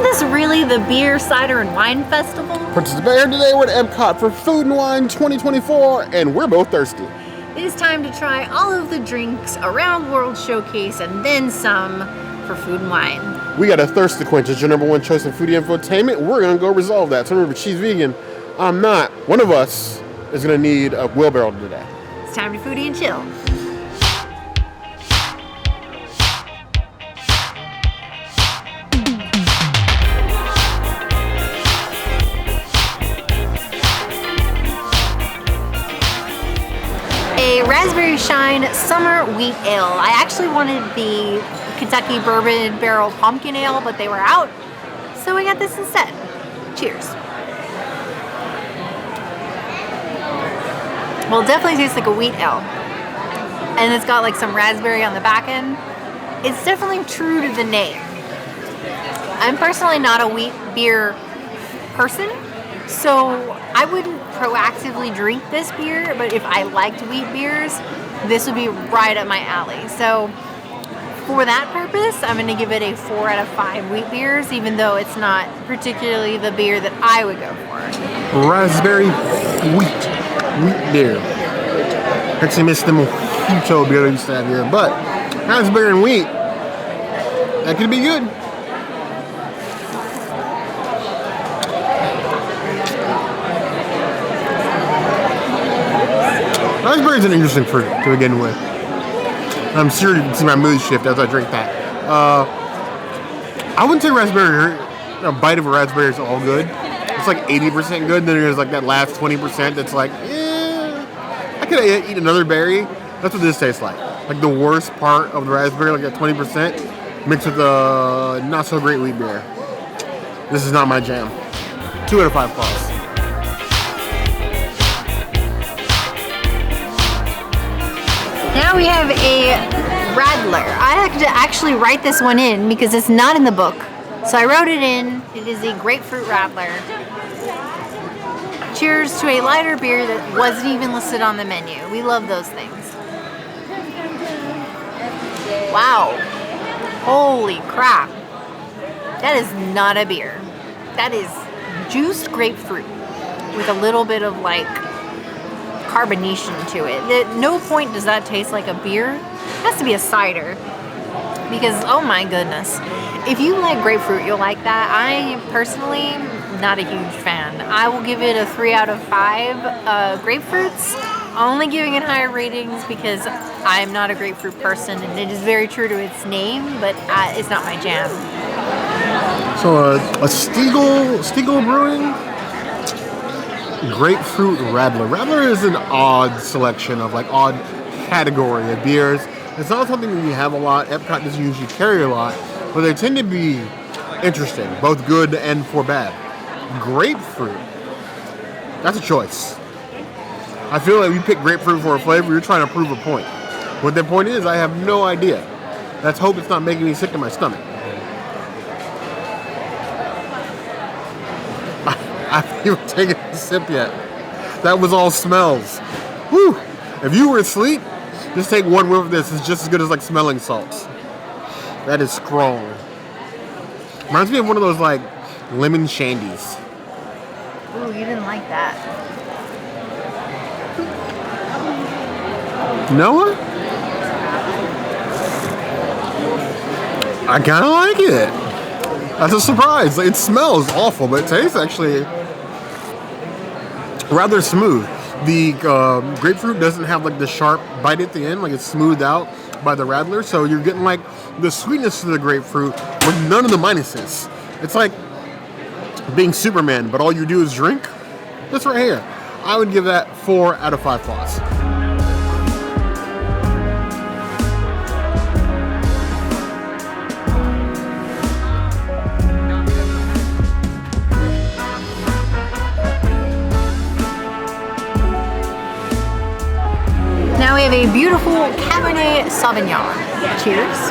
this really the beer, cider, and wine festival? Participating today with EPCOT for Food and Wine 2024, and we're both thirsty. It is time to try all of the drinks around World Showcase and then some for Food and Wine. We got a thirst to quench. It's your number one choice in foodie infotainment. We're gonna go resolve that. So remember, she's vegan. I'm not. One of us is gonna need a wheelbarrow today. It's time to foodie and chill. A Raspberry Shine Summer Wheat Ale. I actually wanted the Kentucky Bourbon Barrel Pumpkin Ale, but they were out, so I got this instead. Cheers. Well, it definitely tastes like a wheat ale, and it's got like some raspberry on the back end. It's definitely true to the name. I'm personally not a wheat beer person, so I wouldn't proactively drink this beer, but if I liked wheat beers, this would be right up my alley. So for that purpose, I'm going to give it a 4 out of 5 wheat beers, even though it's not particularly the beer that I would go for. Raspberry wheat beer. Actually missed them Mojito beer I used to have here, but raspberry and wheat, that could be good. Raspberry is an interesting fruit to begin with. I'm sure you can see my mood shift as I drink that. I wouldn't say raspberry, a bite of a raspberry is all good. It's like 80% good, then there's like that last 20% that's like, I could eat another berry. That's what this tastes like. Like the worst part of the raspberry, like that 20%, mixed with a not so great wheat beer. This is not my jam. 2 out of 5 plus. Now we have a Radler. I had to actually write this one in because it's not in the book. So I wrote it in. It is a grapefruit Radler. Cheers to a lighter beer that wasn't even listed on the menu. We love those things. Wow. Holy crap. That is not a beer. That is juiced grapefruit with a little bit of like carbonation to it. At no point does that taste like a beer. It has to be a cider. Because, oh my goodness. If you like grapefruit, you'll like that. I personally, not a huge fan. I will give it a 3 out of 5 grapefruits. Only giving it higher ratings because I'm not a grapefruit person, and it is very true to its name, but it's not my jam. So a Stiegal Brewing Grapefruit Radler. Radler is an odd selection of like odd category of beers. It's not something that you have a lot. EPCOT doesn't usually carry a lot, but they tend to be interesting, both good and for bad. Grapefruit. That's a choice. I feel like you pick grapefruit for a flavor, you're trying to prove a point. What that point is, I have no idea. Let's hope it's not making me sick in my stomach. I haven't even taken a sip yet. That was all smells. Whew. If you were asleep, just take one whiff of this. It's just as good as like smelling salts. That is strong. Reminds me of one of those like lemon shandies. Ooh, you didn't like that. Noah? I kind of like it. That's a surprise. It smells awful, but it tastes actually rather smooth. The grapefruit doesn't have like the sharp bite at the end, like it's smoothed out by the Radler, so you're getting like the sweetness of the grapefruit with none of the minuses. It's like being Superman, but all you do is drink. This right here. I would give that 4 out of 5 plus. Now we have a beautiful Cabernet Sauvignon. Cheers.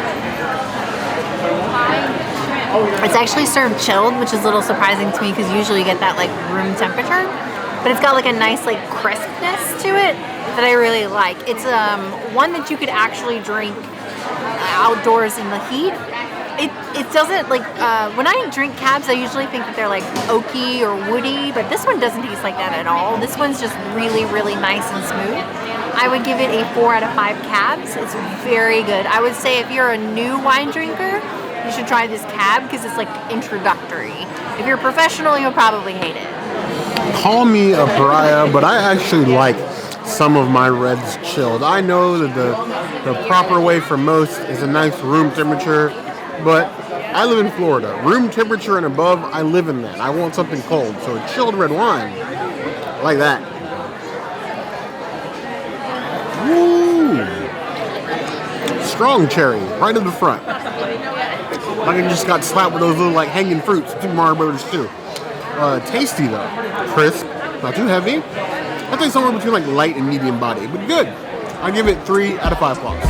It's actually served chilled, which is a little surprising to me because usually you get that like room temperature. But it's got like a nice like crispness to it that I really like. It's one that you could actually drink outdoors in the heat. It doesn't like when I drink cabs, I usually think that they're like oaky or woody, but this one doesn't taste like that at all. This one's just really, really nice and smooth. I would give it a 4 out of 5 cabs. It's very good. I would say if you're a new wine drinker, you should try this cab because it's like introductory. If you're a professional, you'll probably hate it. Call me a pariah, but I actually like some of my reds chilled. I know that the proper way for most is a nice room temperature, but I live in Florida. Room temperature and above, I live in that. I want something cold, so a chilled red wine, I like that. Woo! Strong cherry, right in the front. Like I just got slapped with those little like hanging fruits, Super Mario Brothers too. Tasty though, crisp, not too heavy. I'd say somewhere between like light and medium body, but good. I give it 3 out of 5 claws.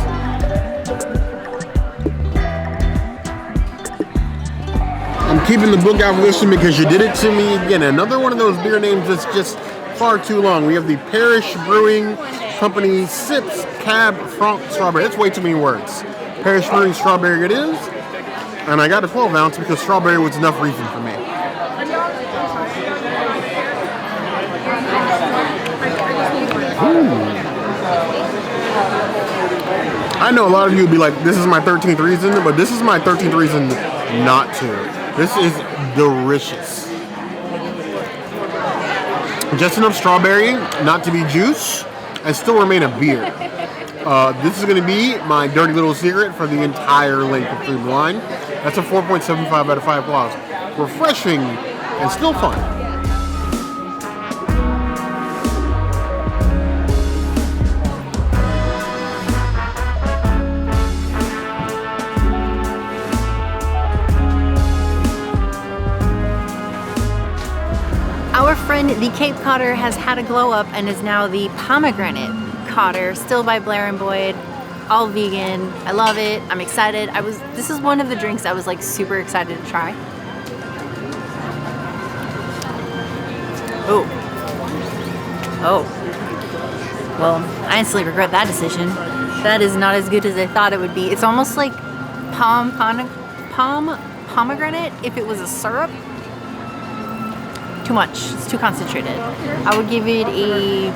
I'm keeping the book out for this one because you did it to me again. Another one of those beer names that's just far too long. We have the Parish Brewing Company Sips Cab Franc Strawberry. That's way too many words. Parish Brewing Strawberry it is. And I got a 12 ounce because strawberry was enough reason for me. I know a lot of you would be like, this is my 13th reason, but this is my 13th reason not to. This is delicious. Just enough strawberry, not to be juice, and still remain a beer. This is going to be my dirty little secret for the entire length of food line. That's a 4.75 out of 5 claws. Refreshing and still fun. Our friend, the Cape Codder, has had a glow up and is now the Pomegranate Codder, still by Blair and Boyd, all vegan. I love it. I'm excited. This is one of the drinks I was like super excited to try. Oh. Well, I instantly regret that decision. That is not as good as I thought it would be. It's almost like pomegranate if it was a syrup. Too much. It's too concentrated. I would give it a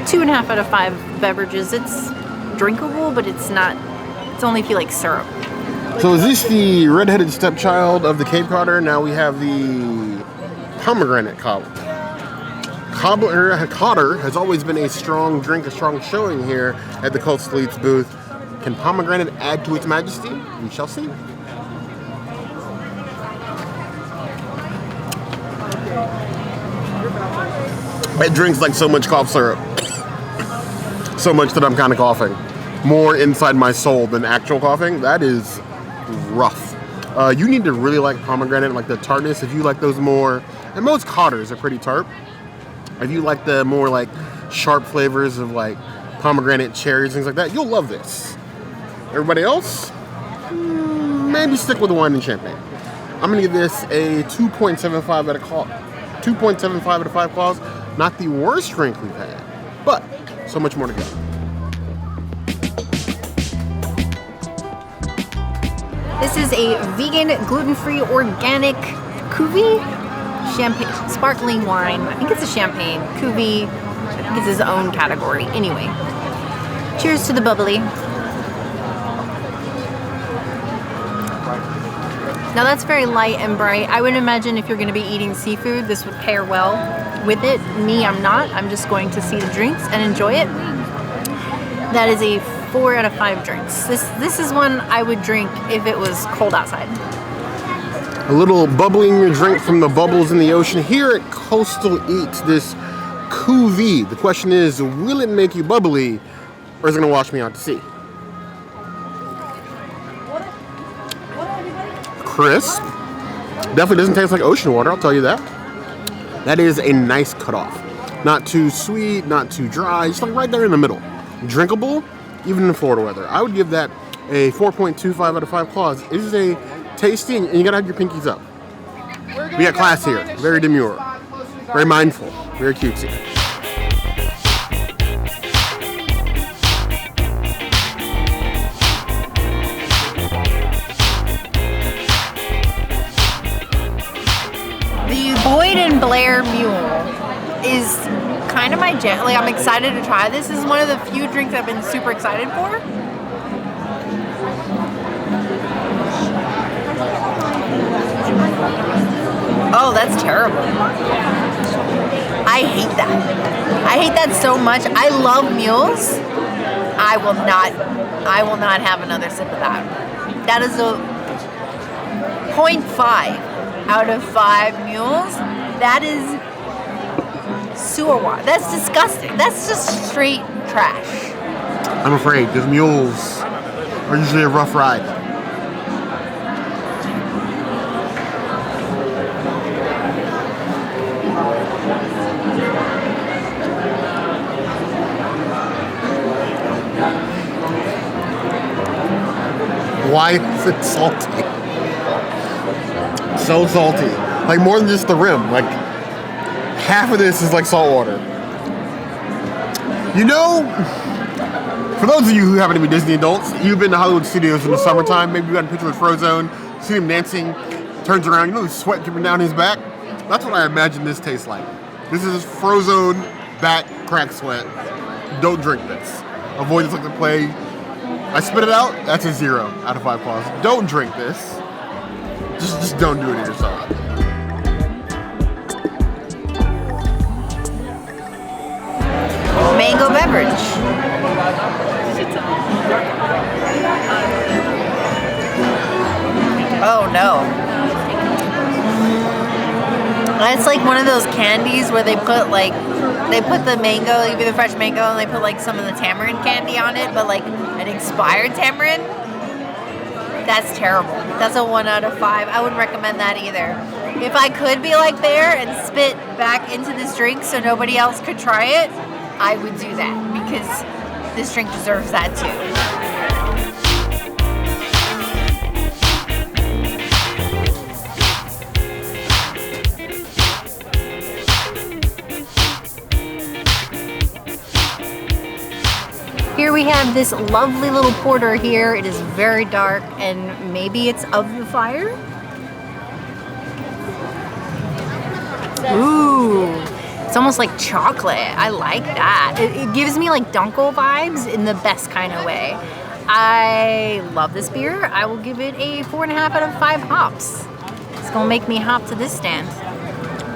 2.5 out of 5 beverages. It's drinkable, but it's not. It's only if you like syrup. So is this the redheaded stepchild of the Cape Codder? Now we have the pomegranate Codder. Codder has always been a strong drink, a strong showing here at the Coastal Eats booth. Can pomegranate add to its majesty? We shall see. It drinks like so much cough syrup. So much that I'm kind of coughing. More inside my soul than actual coughing. That is rough. You need to really like pomegranate, like the tartness. If you like those more, and most Codders are pretty tart. If you like the more like sharp flavors of like pomegranate, cherries, things like that, you'll love this. Everybody else, maybe stick with the wine and champagne. I'm gonna give this a 2.75 out of 5 claws. Not the worst drink we've had, but so much more to go. This is a vegan, gluten-free, organic Cuvée champagne, sparkling wine. I think it's a champagne. Cuvée, I think it's his own category. Anyway, cheers to the bubbly. Now that's very light and bright. I would imagine if you're going to be eating seafood, this would pair well with it. Me, I'm not. I'm just going to see the drinks and enjoy it. That is a 4 out of 5 drinks. This is one I would drink if it was cold outside. A little bubbling drink from the bubbles in the ocean here at Coastal Eats, this Cuvée. The question is, will it make you bubbly or is it going to wash me out to sea? Crisp. Definitely doesn't taste like ocean water, I'll tell you that. That is a nice cutoff. Not too sweet, not too dry, just like right there in the middle. Drinkable, even in Florida weather. I would give that a 4.25 out of 5 claws. It is a tasty, and you gotta have your pinkies up. We got class here, very demure, very mindful, very cutesy. The Boyd and Blair Mule is kind of my jam. Like, I'm excited to try this. This is one of the few drinks I've been super excited for. Oh, that's terrible. I hate that. I hate that so much. I love mules. I will not have another sip of that. That is a 0.5 out of 5 mules. That is sewer water. That's disgusting. That's just straight trash. I'm afraid, because mules are usually a rough ride. Why is it salty? So salty. Like more than just the rim. Like half of this is like salt water. You know, for those of you who happen to be Disney adults, you've been to Hollywood Studios in the summertime, maybe you got a picture with Frozone, see him dancing, turns around, you know the sweat dripping down his back? That's what I imagine this tastes like. This is Frozone back crack sweat. Don't drink this. Avoid this like the plague. I spit it out, that's a 0 out of 5 claws. Don't drink this. Just don't do it to yourself. Mango beverage. Oh no. It's like one of those candies where they put the mango, they give you the fresh mango, and they put like some of the tamarind candy on it, but like an expired tamarind. That's terrible. That's a 1 out of 5. I wouldn't recommend that either. If I could be like Blair and spit back into this drink so nobody else could try it, I would do that because this drink deserves that too. Here we have this lovely little porter here. It is very dark and maybe it's of the fire. Ooh, it's almost like chocolate. I like that. It gives me like Dunkel vibes in the best kind of way. I love this beer. I will give it a 4.5 out of 5 hops. It's gonna make me hop to this stand.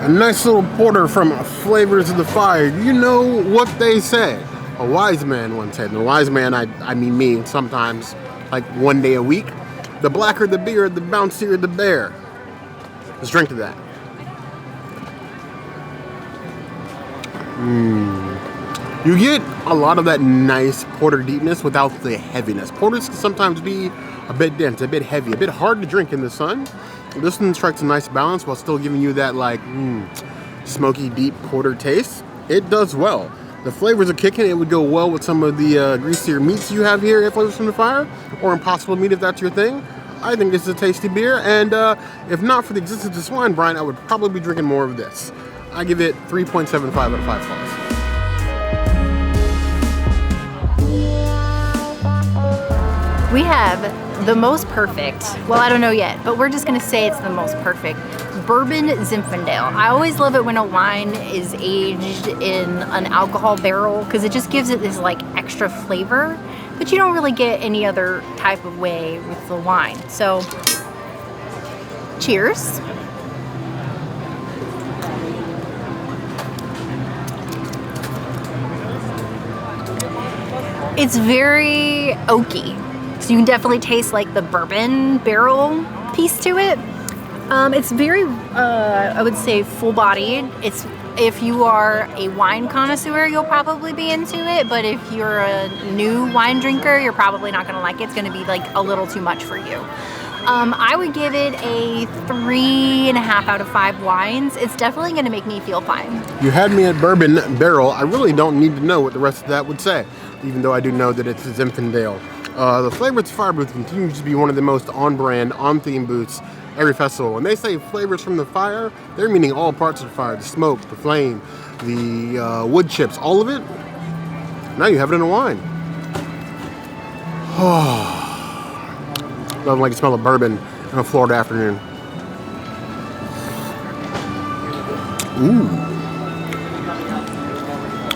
A nice little porter from Flavors of the Fire. You know what they say. A wise man once said, and a wise man, I mean me, sometimes, like one day a week, the blacker the beer, the bouncier the bear. Let's drink to that. You get a lot of that nice porter deepness without the heaviness. Porters can sometimes be a bit dense, a bit heavy, a bit hard to drink in the sun. This one strikes a nice balance while still giving you that like smoky, deep porter taste. It does well. The flavors are kicking. It would go well with some of the greasier meats you have here at Flavors from the Fire, or Impossible Meat if that's your thing. I think this is a tasty beer, and if not for the existence of Swine Brine, I would probably be drinking more of this. I give it 3.75 out of 5 claws. We have the most perfect, well, I don't know yet, but we're just gonna say it's the most perfect Bourbon Zinfandel. I always love it when a wine is aged in an alcohol barrel because it just gives it this like extra flavor that you don't really get any other type of way with the wine. So, cheers. It's very oaky. So you can definitely taste like the bourbon barrel piece to it. It's very, I would say, full-bodied. If you are a wine connoisseur, you'll probably be into it. But if you're a new wine drinker, you're probably not going to like it. It's going to be like a little too much for you. I would give it a 3.5 out of 5 wines. It's definitely going to make me feel fine. You had me at bourbon barrel. I really don't need to know what the rest of that would say, even though I do know that it's a Zinfandel. The Flavors Fire booth continues to be one of the most on-brand, on-theme booths every festival. When they say Flavors from the Fire, they're meaning all parts of the fire, the smoke, the flame, the wood chips, all of it. Now you have it in a wine. Nothing like the smell of bourbon on a Florida afternoon. Ooh.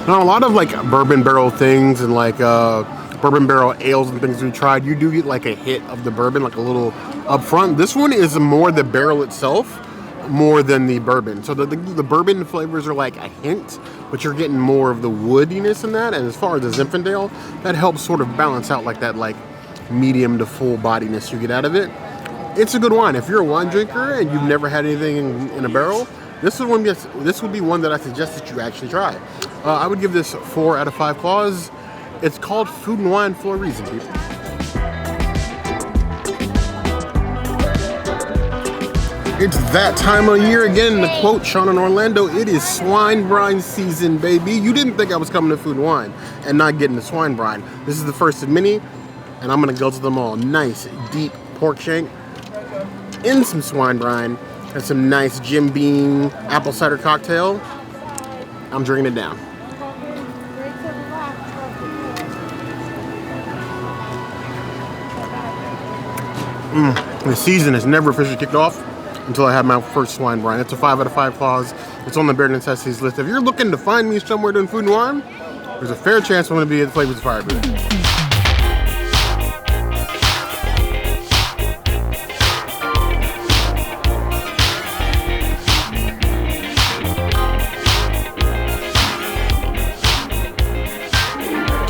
Now a lot of like bourbon barrel things and like bourbon barrel ales and things we tried, you do get like a hit of the bourbon, like a little up front. This one is more the barrel itself, more than the bourbon. So the bourbon flavors are like a hint, but you're getting more of the woodiness in that. And as far as the Zinfandel, that helps sort of balance out like that like medium to full bodiness you get out of it. It's a good wine. If you're a wine drinker and you've never had anything in a barrel, this would be one that I suggest that you actually try. I would give this 4 out of 5 claws. It's called Food and Wine for a reason, people. It's that time of year again. To quote Sean in Orlando, it is swine brine season, baby. You didn't think I was coming to Food and Wine and not getting the swine brine. This is the first of many, and I'm gonna go to them all. Nice, deep pork shank in some swine brine and some nice Jim Beam apple cider cocktail. I'm drinking it down. The season has never officially kicked off until I had my first swine brine. It's a 5 out of 5 claws. It's on the Bare Necessities list. If you're looking to find me somewhere doing food and wine, there's a fair chance I'm going to be at Flavors of Fire booth.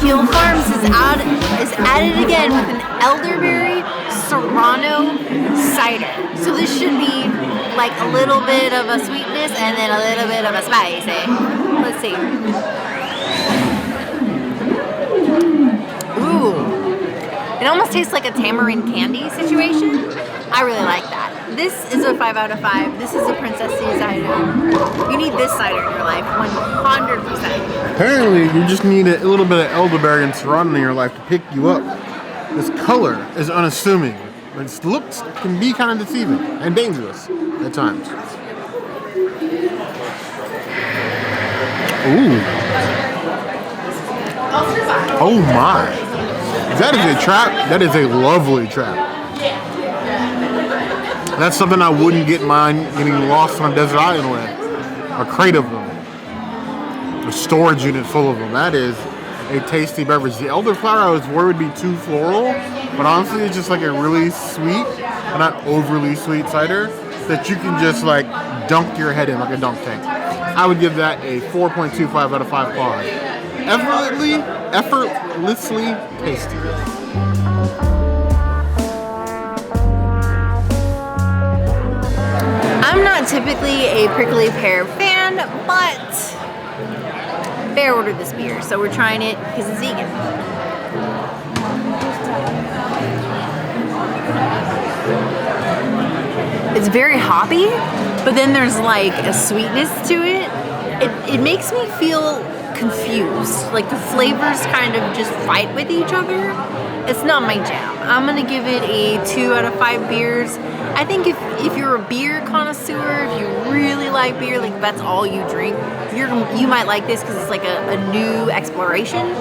Gill Farms is at it again with an elderberry Serrano cider. So this should be like a little bit of a sweetness and then a little bit of a spicy. Let's see. Ooh. It almost tastes like a tamarind candy situation. I really like that. This is a 5 out of 5. This is a Princess Tea cider. You need this cider in your life, 100%. Apparently, you just need a little bit of elderberry and Serrano in your life to pick you up. This color is unassuming, but its looks can be kind of deceiving and dangerous at times. Ooh. Oh my. That is a trap. That is a lovely trap. That's something I wouldn't get mine getting lost on a desert island with. A crate of them. A storage unit full of them. That is a tasty beverage. The elderflower I was worried would be too floral, but honestly it's just like a really sweet, but not overly sweet cider that you can just like dunk your head in like a dunk tank. I would give that a 4.25 out of 5 claws. Effortlessly tasty. I'm not typically a prickly pear fan, but Bear ordered this beer, so we're trying it because it's vegan. It's very hoppy, but then there's like a sweetness to it. It makes me feel confused. Like the flavors kind of just fight with each other. It's not my jam. I'm gonna give it a 2 out of 5 beers. I think if you're a beer connoisseur, if you really like beer, like that's all you drink, you might like this because it's like a new exploration.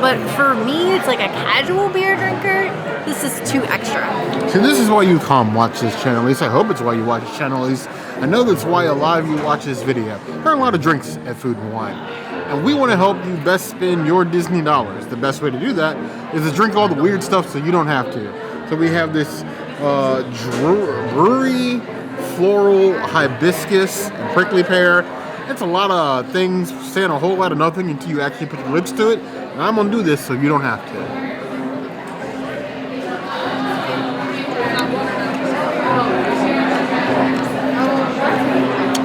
But for me, it's like a casual beer drinker. This is too extra. So this is why you come watch this channel. At least I hope it's why you watch this channel. At least I know that's why a lot of you watch this video. There are a lot of drinks at Food and Wine. And we want to help you best spend your Disney dollars. The best way to do that is to drink all the weird stuff so you don't have to. So we have this brewery, floral, hibiscus, and prickly pear. It's a lot of things saying a whole lot of nothing until you actually put your lips to it. And I'm going to do this so you don't have to.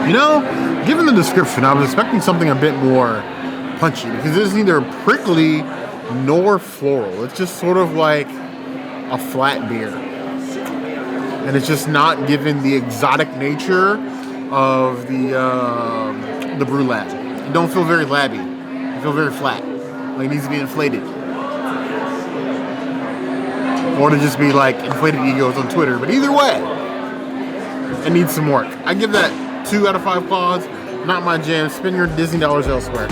You know, given the description, I was expecting something a bit more punchy because it is neither prickly nor floral. It's just sort of like a flat beer. And it's just not given the exotic nature of the brew lab. You don't feel very labby. You feel very flat. Like it needs to be inflated. Or to just be like inflated egos on Twitter. But either way, it needs some work. I give that 2 out of 5 claws. Not my jam. Spend your Disney dollars elsewhere.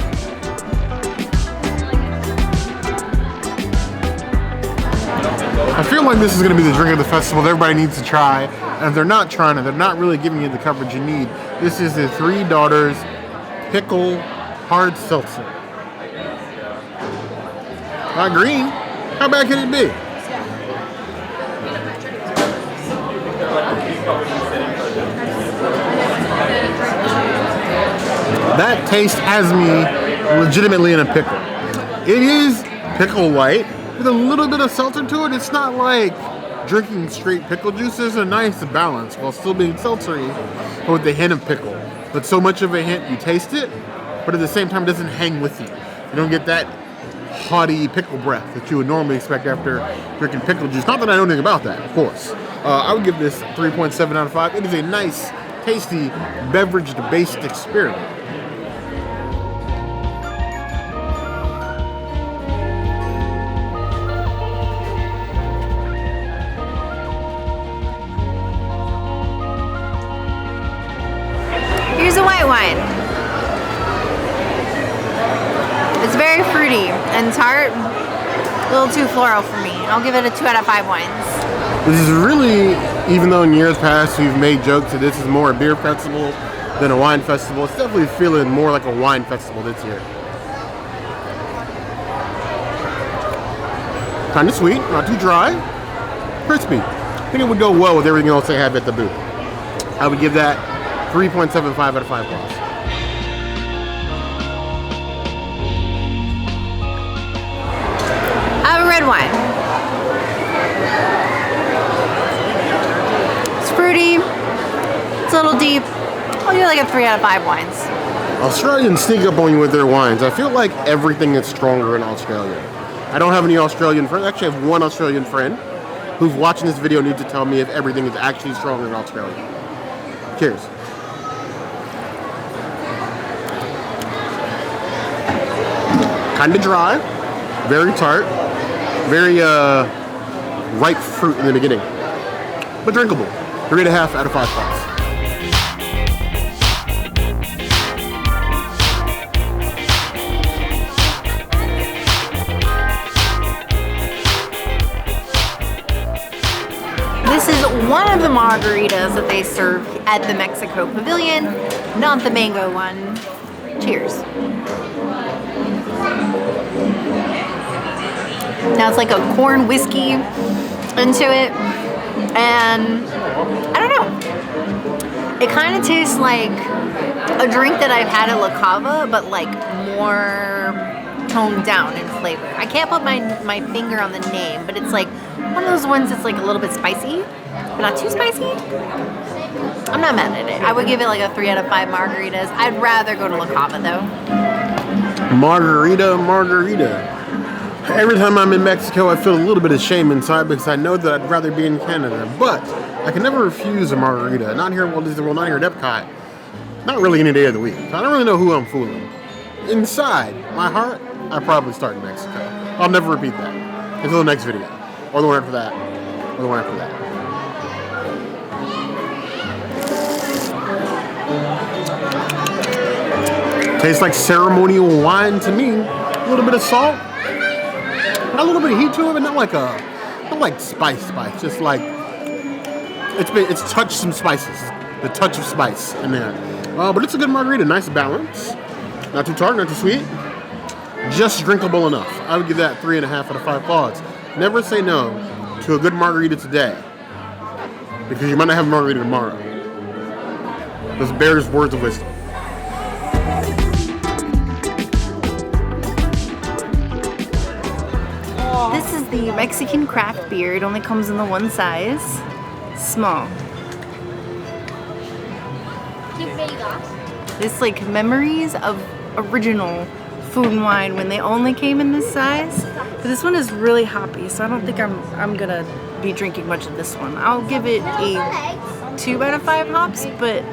I feel like this is going to be the drink of the festival that everybody needs to try. And if they're not trying it, they're not really giving you the coverage you need. This is the Three Daughters pickle hard seltzer. Not green. How bad can it be? That taste has me legitimately in a pickle. It is pickle light with a little bit of seltzer to it. It's not like drinking straight pickle juice. There's a nice balance while still being seltzery, but with the hint of pickle. But so much of a hint, you taste it, but at the same time, it doesn't hang with you. You don't get that haughty pickle breath that you would normally expect after drinking pickle juice. Not that I know anything about that, of course. I would give this 3.7 out of 5. It is a nice, tasty, beverage-based experiment. Here's a white wine. It's very fruity and tart. A little too floral for me. I'll give it a 2 out of 5 wines. This is really, even though in years past we've made jokes that this is more a beer festival than a wine festival, it's definitely feeling more like a wine festival this year. Kind of sweet, not too dry, crispy. I think it would go well with everything else they have at the booth. I would give that 3.75 out of 5 plus. I have a red wine. It's fruity. It's a little deep. I'll give it like a 3 out of 5 wines. Australians sneak up on you with their wines. I feel like everything is stronger in Australia. I don't have any Australian friends. Actually, I have one Australian friend who's watching this video needs to tell me if everything is actually stronger in Australia. Cheers. Kind of dry, very tart, very ripe fruit in the beginning, but drinkable. 3.5 out of 5 spots. This is one of the margaritas that they serve at the Mexico Pavilion, not the mango one. Cheers. Now it's like a corn whiskey into it, and I don't know. It kind of tastes like a drink that I've had at La Cava, but like more toned down in flavor. I can't put my finger on the name, but it's like one of those ones that's like a little bit spicy, but not too spicy. I'm not mad at it. I would give it like a 3 out of 5 margaritas. I'd rather go to La Cava though. Margarita. Every time I'm in Mexico, I feel a little bit of shame inside because I know that I'd rather be in Canada. But I can never refuse a margarita. Not here at Walt Disney World, not here at EPCOT. Not really any day of the week. So I don't really know who I'm fooling. Inside my heart, I probably start in Mexico. I'll never repeat that until the next video. Or the one after that. Or the one after that. Tastes like ceremonial wine to me. A little bit of salt. A little bit of heat to it, but not like spice. Just like it's touched some spices, the touch of spice in there. But it's a good margarita, nice balance. Not too tart, not too sweet, just drinkable enough. I would give that 3.5 out of 5 claws. Never say no to a good margarita today, because you might not have a margarita tomorrow. Those bears words of wisdom. This is the Mexican craft beer. It only comes in the one size, small. This like memories of original food and wine when they only came in this size. But this one is really hoppy, so I don't think I'm gonna be drinking much of this one. I'll give it a 2 out of 5 hops, but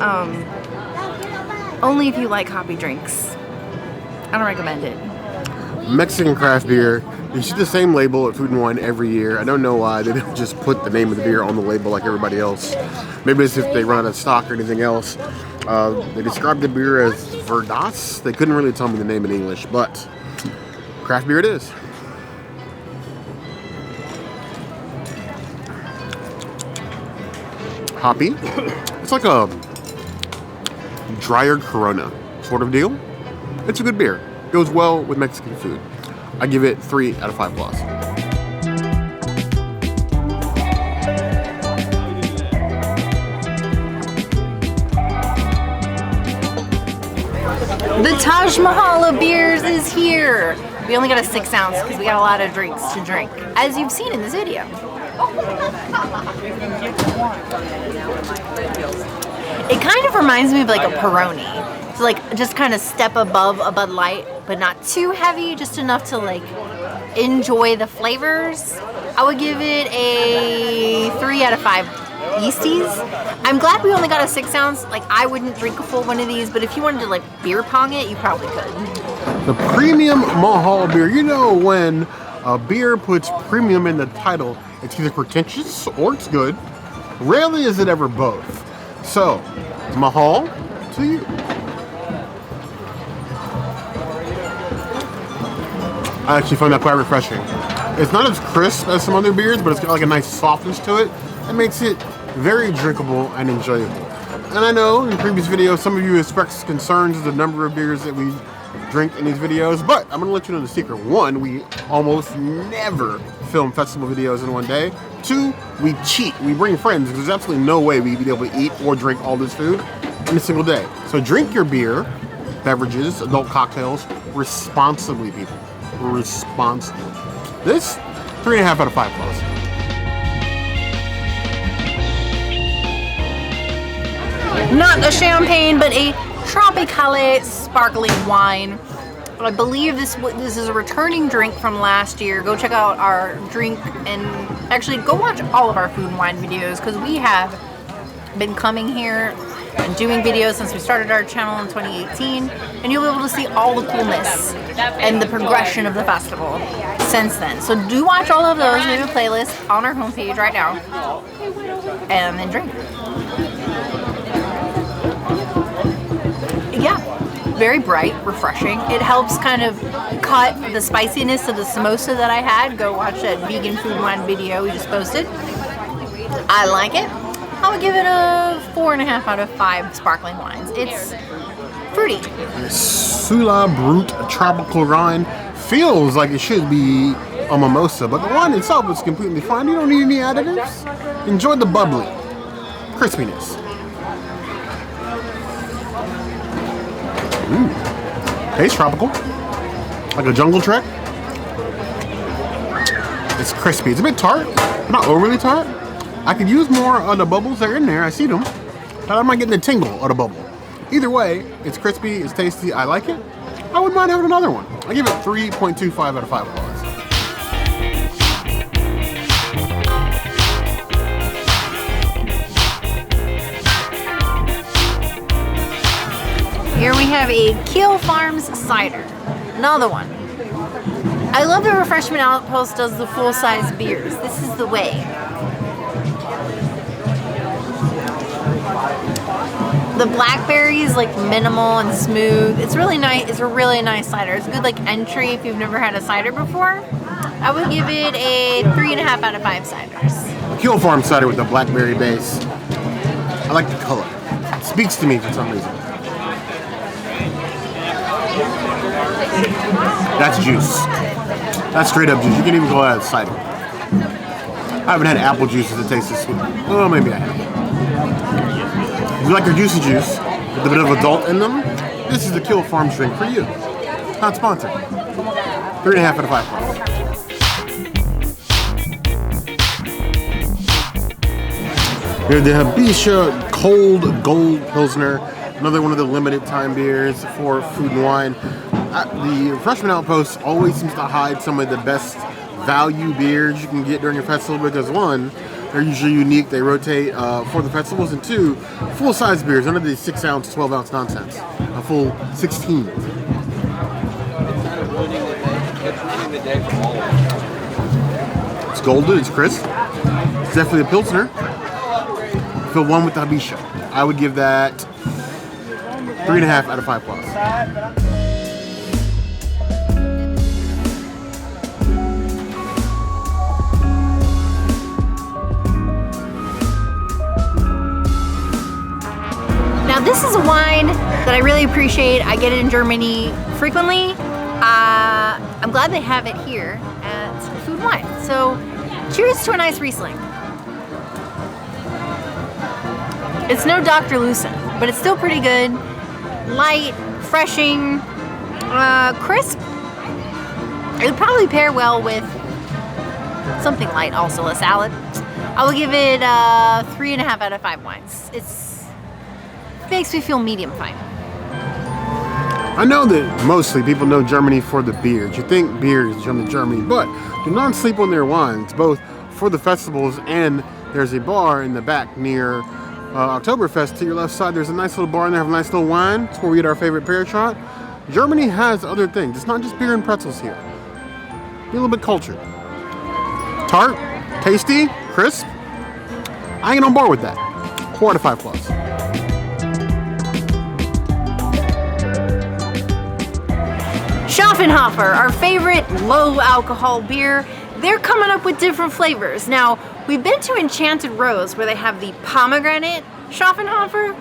only if you like hoppy drinks. I don't recommend it. Mexican craft beer. You see the same label at Food and Wine every year. I don't know why they don't just put the name of the beer on the label like everybody else. Maybe it's if they run out of stock or anything else. They described the beer as Verdas. They couldn't really tell me the name in English, but craft beer it is. Hoppy. It's like a drier Corona. sort of deal. It's a good beer. Goes well with Mexican food. I give it 3 out of 5 claws. The Taj Mahal of beers is here. We only got a 6 ounce because we got a lot of drinks to drink, as you've seen in this video. It kind of reminds me of like a Peroni. So like just kind of step above a Bud Light, but not too heavy, just enough to like enjoy the flavors. I would give it a 3 out of 5 yeasties. I'm glad we only got a 6 ounce. Like I wouldn't drink a full one of these, but if you wanted to like beer pong it, you probably could. The premium Mahal beer. You know when a beer puts premium in the title, it's either pretentious or it's good. Rarely is it ever both. So, Mahal to you. I actually find that quite refreshing. It's not as crisp as some other beers, but it's got like a nice softness to it. That makes it very drinkable and enjoyable. And I know in previous videos, some of you expressed concerns of the number of beers that we drink in these videos, but I'm gonna let you know the secret. 1, we almost never film festival videos in one day. 2, we cheat. We bring friends because there's absolutely no way we'd be able to eat or drink all this food in a single day. So drink your beer, beverages, adult cocktails responsibly, people. Responsibly. This, 3.5 out of 5 claws. Not a champagne, but a Tropicale sparkling wine. I believe this is a returning drink from last year. Go check out our drink and actually go watch all of our food and wine videos because we have been coming here and doing videos since we started our channel in 2018, and you'll be able to see all the coolness and the progression of the festival since then. So do watch all of those. We have a playlist on our homepage right now, and then drink. Yeah, very bright, refreshing. It helps kind of cut the spiciness of the samosa that I had. Go watch that vegan food wine video we just posted. I like it. I would give it a 4.5 out of 5 sparkling wines. It's fruity. Sula Brut Tropical Wine feels like it should be a mimosa, but the wine itself is completely fine. You don't need any additives. Enjoy the bubbly crispiness. Tastes tropical, like a jungle trek. It's crispy. It's a bit tart, not overly tart. I could use more of the bubbles that are in there. I see them, but I'm not getting the tingle of the bubble. Either way, it's crispy, it's tasty. I like it. I wouldn't mind having another one. I give it 3.25 out of 5 claws. Here we have a Keel Farms cider, another one. I love that Refreshment Outpost does the full-size beers. This is the way. The blackberry is like minimal and smooth. It's really nice. It's a really nice cider. It's a good like entry if you've never had a cider before. I would give it a 3.5 out of 5 ciders. Keel Farm cider with the blackberry base. I like the color. It speaks to me for some reason. That's juice. That's straight up juice. You can even call that cider. I haven't had apple juices that taste this sweet. Well, maybe I have. If you like your juicy juice with a bit of adult in them, this is the Keel Farms drink for you. Not sponsored. 3.5 out of 5 claws. Here's the Habisha Cold Gold Pilsner. Another one of the limited time beers for food and wine. The Refreshment Outpost always seems to hide some of the best value beers you can get during a festival because 1, they're usually unique, they rotate for the festivals, and 2, full-size beers, none of these 6 ounce, 12 ounce nonsense. A full 16. It's golden, it's crisp. It's definitely a Pilsner. Fill one with the Habisha. I would give that 3.5 out of 5 claws. Now this is a wine that I really appreciate. I get it in Germany frequently. I'm glad they have it here at Food Wine. So cheers to a nice Riesling. It's no Dr. Lucen, but it's still pretty good. Light, refreshing, crisp. It would probably pair well with something light, also a salad. I will give it 3.5 out of 5 wines. It makes me feel medium fine. I know that mostly people know Germany for the beers. You think beer is from Germany, but do not sleep on their wines, both for the festivals and there's a bar in the back near Oktoberfest. To your left side, there's a nice little bar in there, have a nice little wine. It's where we get our favorite pear shot. Germany has other things. It's not just beer and pretzels here. Be a little bit cultured. Tart, tasty, crisp. I ain't on board with that. 4 out of 5 plus. Schaffenhofer, our favorite low alcohol beer. They're coming up with different flavors. Now, we've been to Enchanted Rose where they have the pomegranate Schaffenhofer.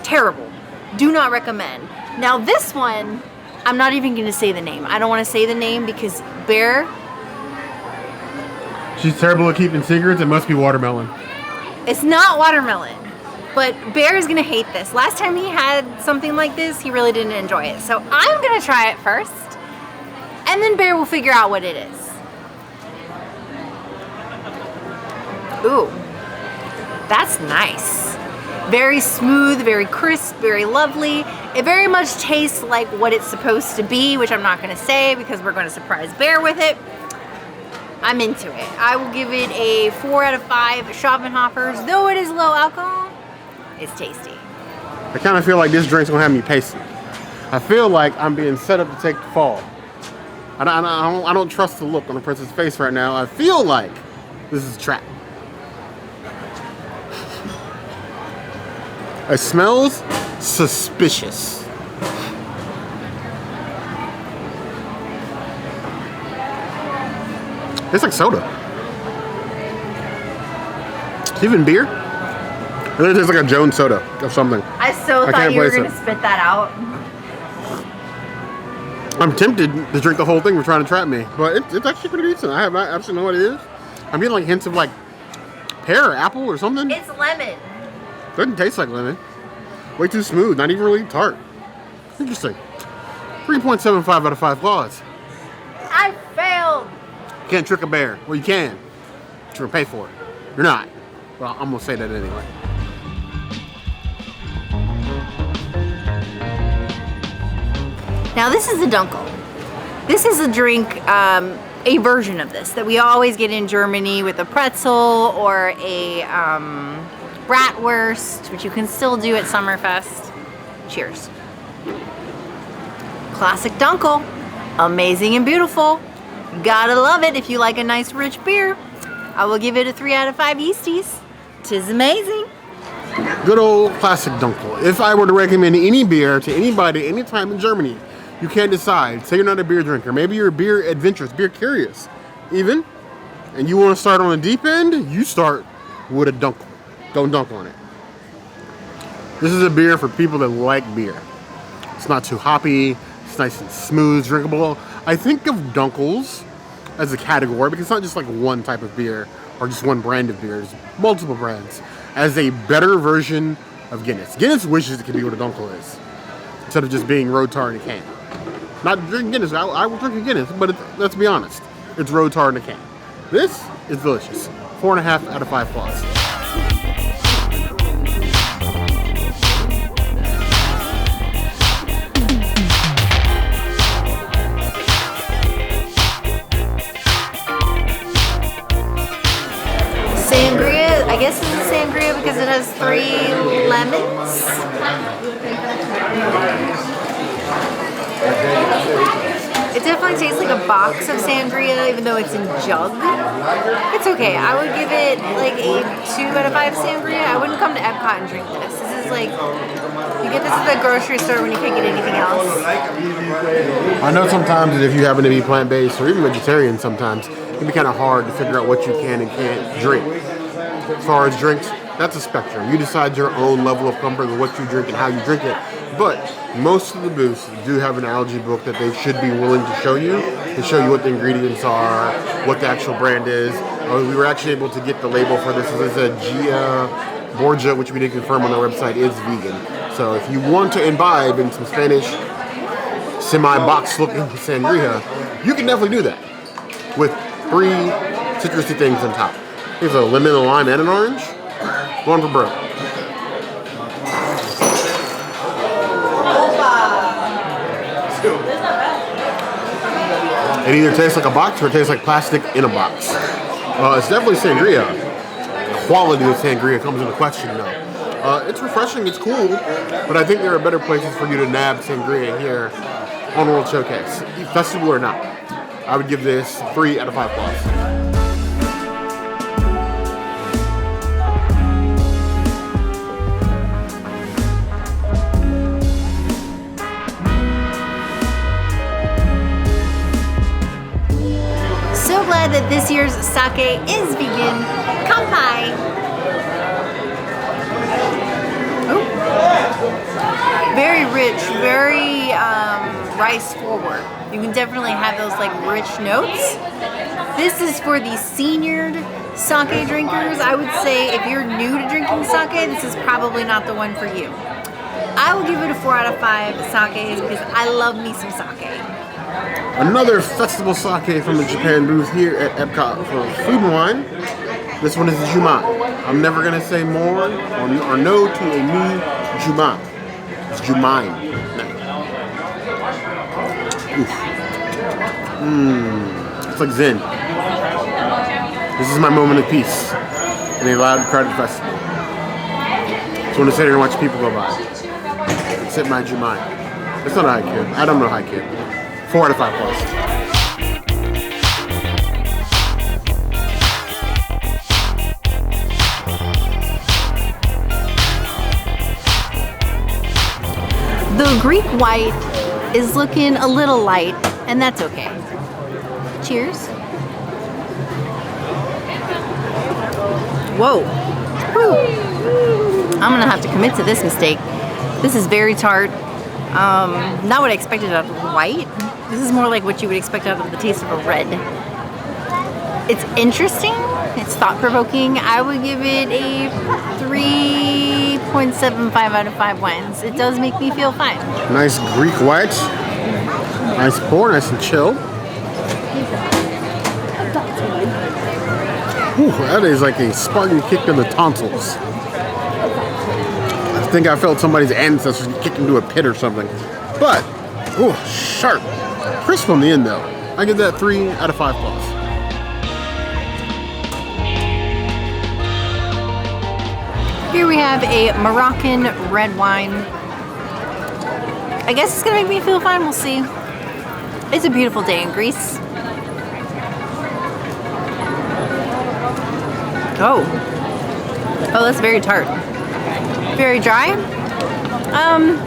Terrible. Do not recommend. Now this one, I'm not even going to say the name. I don't want to say the name because Blair. She's terrible at keeping secrets. It must be watermelon. It's not watermelon. But Blair is going to hate this. Last time he had something like this, he really didn't enjoy it. So I'm going to try it first. And then Blair will figure out what it is. Ooh, that's nice. Very smooth, very crisp, very lovely. It very much tastes like what it's supposed to be, which I'm not going to say because we're going to surprise Blair with it. I'm into it. I will give it a 4 out of 5 Schaffenhofers. Though it is low alcohol, it's tasty. I kind of feel like this drink's going to have me pacing. I feel like I'm being set up to take the fall. I don't trust the look on the person's face right now. I feel like this is a trap. It smells suspicious. It's like soda. It's even beer. There's like a Jones soda or something. I so thought you were going to spit that out. I'm tempted to drink the whole thing for trying to trap me, but it's actually pretty decent. I have absolutely know what it is. I'm getting like hints of like pear or apple or something. It's lemon. Doesn't taste like lemon. Way too smooth, not even really tart. Interesting. 3.75 out of 5 claws. I failed. Can't trick a bear. Well, you can. But you're gonna pay for it. You're not. Well, I'm gonna say that anyway. Now this is a Dunkel. This is a drink, a version of this that we always get in Germany with a pretzel or a bratwurst, which you can still do at Summerfest. Cheers. Classic Dunkel. Amazing and beautiful. Gotta love it if you like a nice rich beer. I will give it a 3 out of 5 Easties. 'Tis amazing. Good old classic Dunkel. If I were to recommend any beer to anybody anytime in Germany, you can't decide. Say you're not a beer drinker. Maybe you're beer adventurous, beer curious even, and you want to start on the deep end, you start with a Dunkel. Don't dunk on it. This is a beer for people that like beer. It's not too hoppy. It's nice and smooth, drinkable. I think of Dunkels as a category because it's not just like one type of beer or just one brand of beer. There's multiple brands. As a better version of Guinness. Guinness wishes it could be what a Dunkel is instead of just being road tar in a can. Not drinking Guinness. I will drink a Guinness, but let's be honest. It's road tar in a can. This is delicious. 4.5 out of 5 claws. Sangria, I guess it's a sangria because it has 3 lemons. It definitely tastes like a box of sangria, even though it's in jug. It's okay. I would give it like a 2 out of 5 sangria. I wouldn't come to EPCOT and drink this. This is like, you get this at the grocery store when you can't get anything else. I know sometimes that if you happen to be plant-based or even vegetarian sometimes, it can be kind of hard to figure out what you can and can't drink. As far as drinks, That's a spectrum. You decide your own level of comfort with what you drink and how you drink it. But most of the booths do have an algae book that they should be willing to show you what the ingredients are, what the actual brand is. We were actually able to get the label for this. This is a Gia Borgia, which we did confirm on their website is vegan. So if you want to imbibe in some Spanish semi-box looking sangria, you can definitely do that with 3 citrusy things on top. Here's a lemon, a lime, and an orange. One for Brut. It either tastes like a box or it tastes like plastic in a box. It's definitely sangria. Quality of sangria comes into question though. It's refreshing, it's cool, but I think there are better places for you to nab sangria here on World Showcase, festival or not. I would give this 3 out of 5 plus. That this year's sake is vegan. Kanpai! Oh. Very rich, very rice forward. You can definitely have those like rich notes. This is for the seniored sake drinkers. I would say if you're new to drinking sake, this is probably not the one for you. I will give it a 4 out of 5 sakes because I love me some sake. Another festival sake from the Japan booth here at EPCOT for food and wine. This one is the Juman. I'm never going to say more or no to a new Juman. It's Juman. It's like Zen. This is my moment of peace in a loud, crowded festival. Just want to sit here and watch people go by. Sip my Juman. It's not a haiku. I don't know haiku. 4 out of 5 plus. The Greek white is looking a little light, and that's okay. Cheers. Whoa. Whew. I'm gonna have to commit to this mistake. This is very tart. Not what I expected out of white. This is more like what you would expect out of the taste of a red. It's interesting. It's thought-provoking. I would give it a 3.75 out of 5 wines. It does make me feel fine. Nice Greek white. Nice pour, nice and chill. Ooh, that is like a Spartan kick in the tonsils. I think I felt somebody's ancestors kick into a pit or something. But, ooh, sharp. Crisp on the end though. I give that 3 out of 5 plus. Here we have a Moroccan red wine. I guess it's gonna make me feel fine, we'll see. It's a beautiful day in Greece. Oh, that's very tart. Very dry.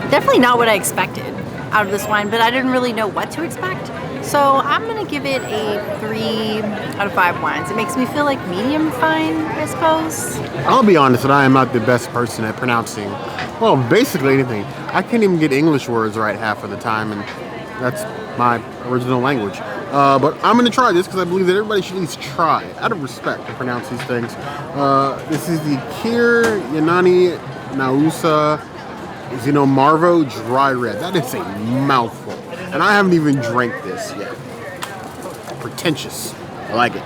Definitely not what I expected out of this wine, but I didn't really know what to expect. So I'm gonna give it a 3 out of 5 wines. It makes me feel like medium fine, I suppose. I'll be honest that I am not the best person at pronouncing, well, basically anything. I can't even get English words right half of the time, and that's my original language. But I'm gonna try this because I believe that everybody should at least try, out of respect, to pronounce these things. This is the Kir Yanani Nausa Xenomarvo Dry Red. That is a mouthful. And I haven't even drank this yet. Pretentious. I like it.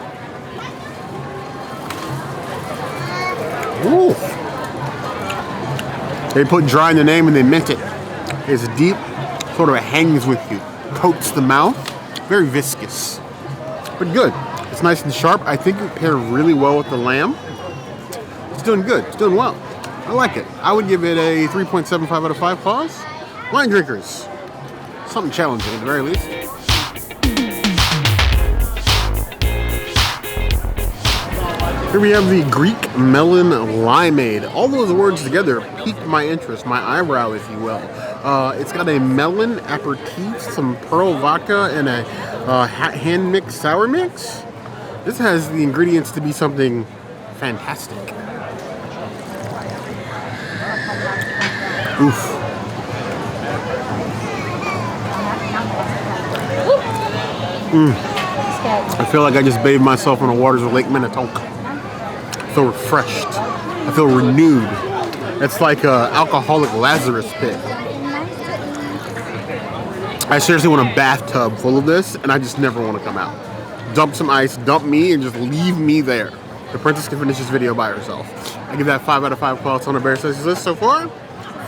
Ooh. They put dry in the name and they meant it. It's deep, sort of hangs with you. Coats the mouth. Very viscous. But good. It's nice and sharp. I think it paired really well with the lamb. It's doing good. It's doing well. I like it. I would give it a 3.75 out of 5 claws. Wine drinkers. Something challenging at the very least. Here we have the Greek melon limeade. All those words together piqued my interest, my eyebrow, if you will. It's got a melon aperitif, some pearl vodka, and a hand-mixed sour mix. This has the ingredients to be something fantastic. Oof. I feel like I just bathed myself in the waters of Lake Minnetonka. I feel refreshed. I feel renewed. It's like an alcoholic Lazarus pit. I seriously want a bathtub full of this, and I just never want to come out. Dump some ice, dump me, and just leave me there. The princess can finish this video by herself. I give that 5 out of 5 quality on the Bear Says list so far.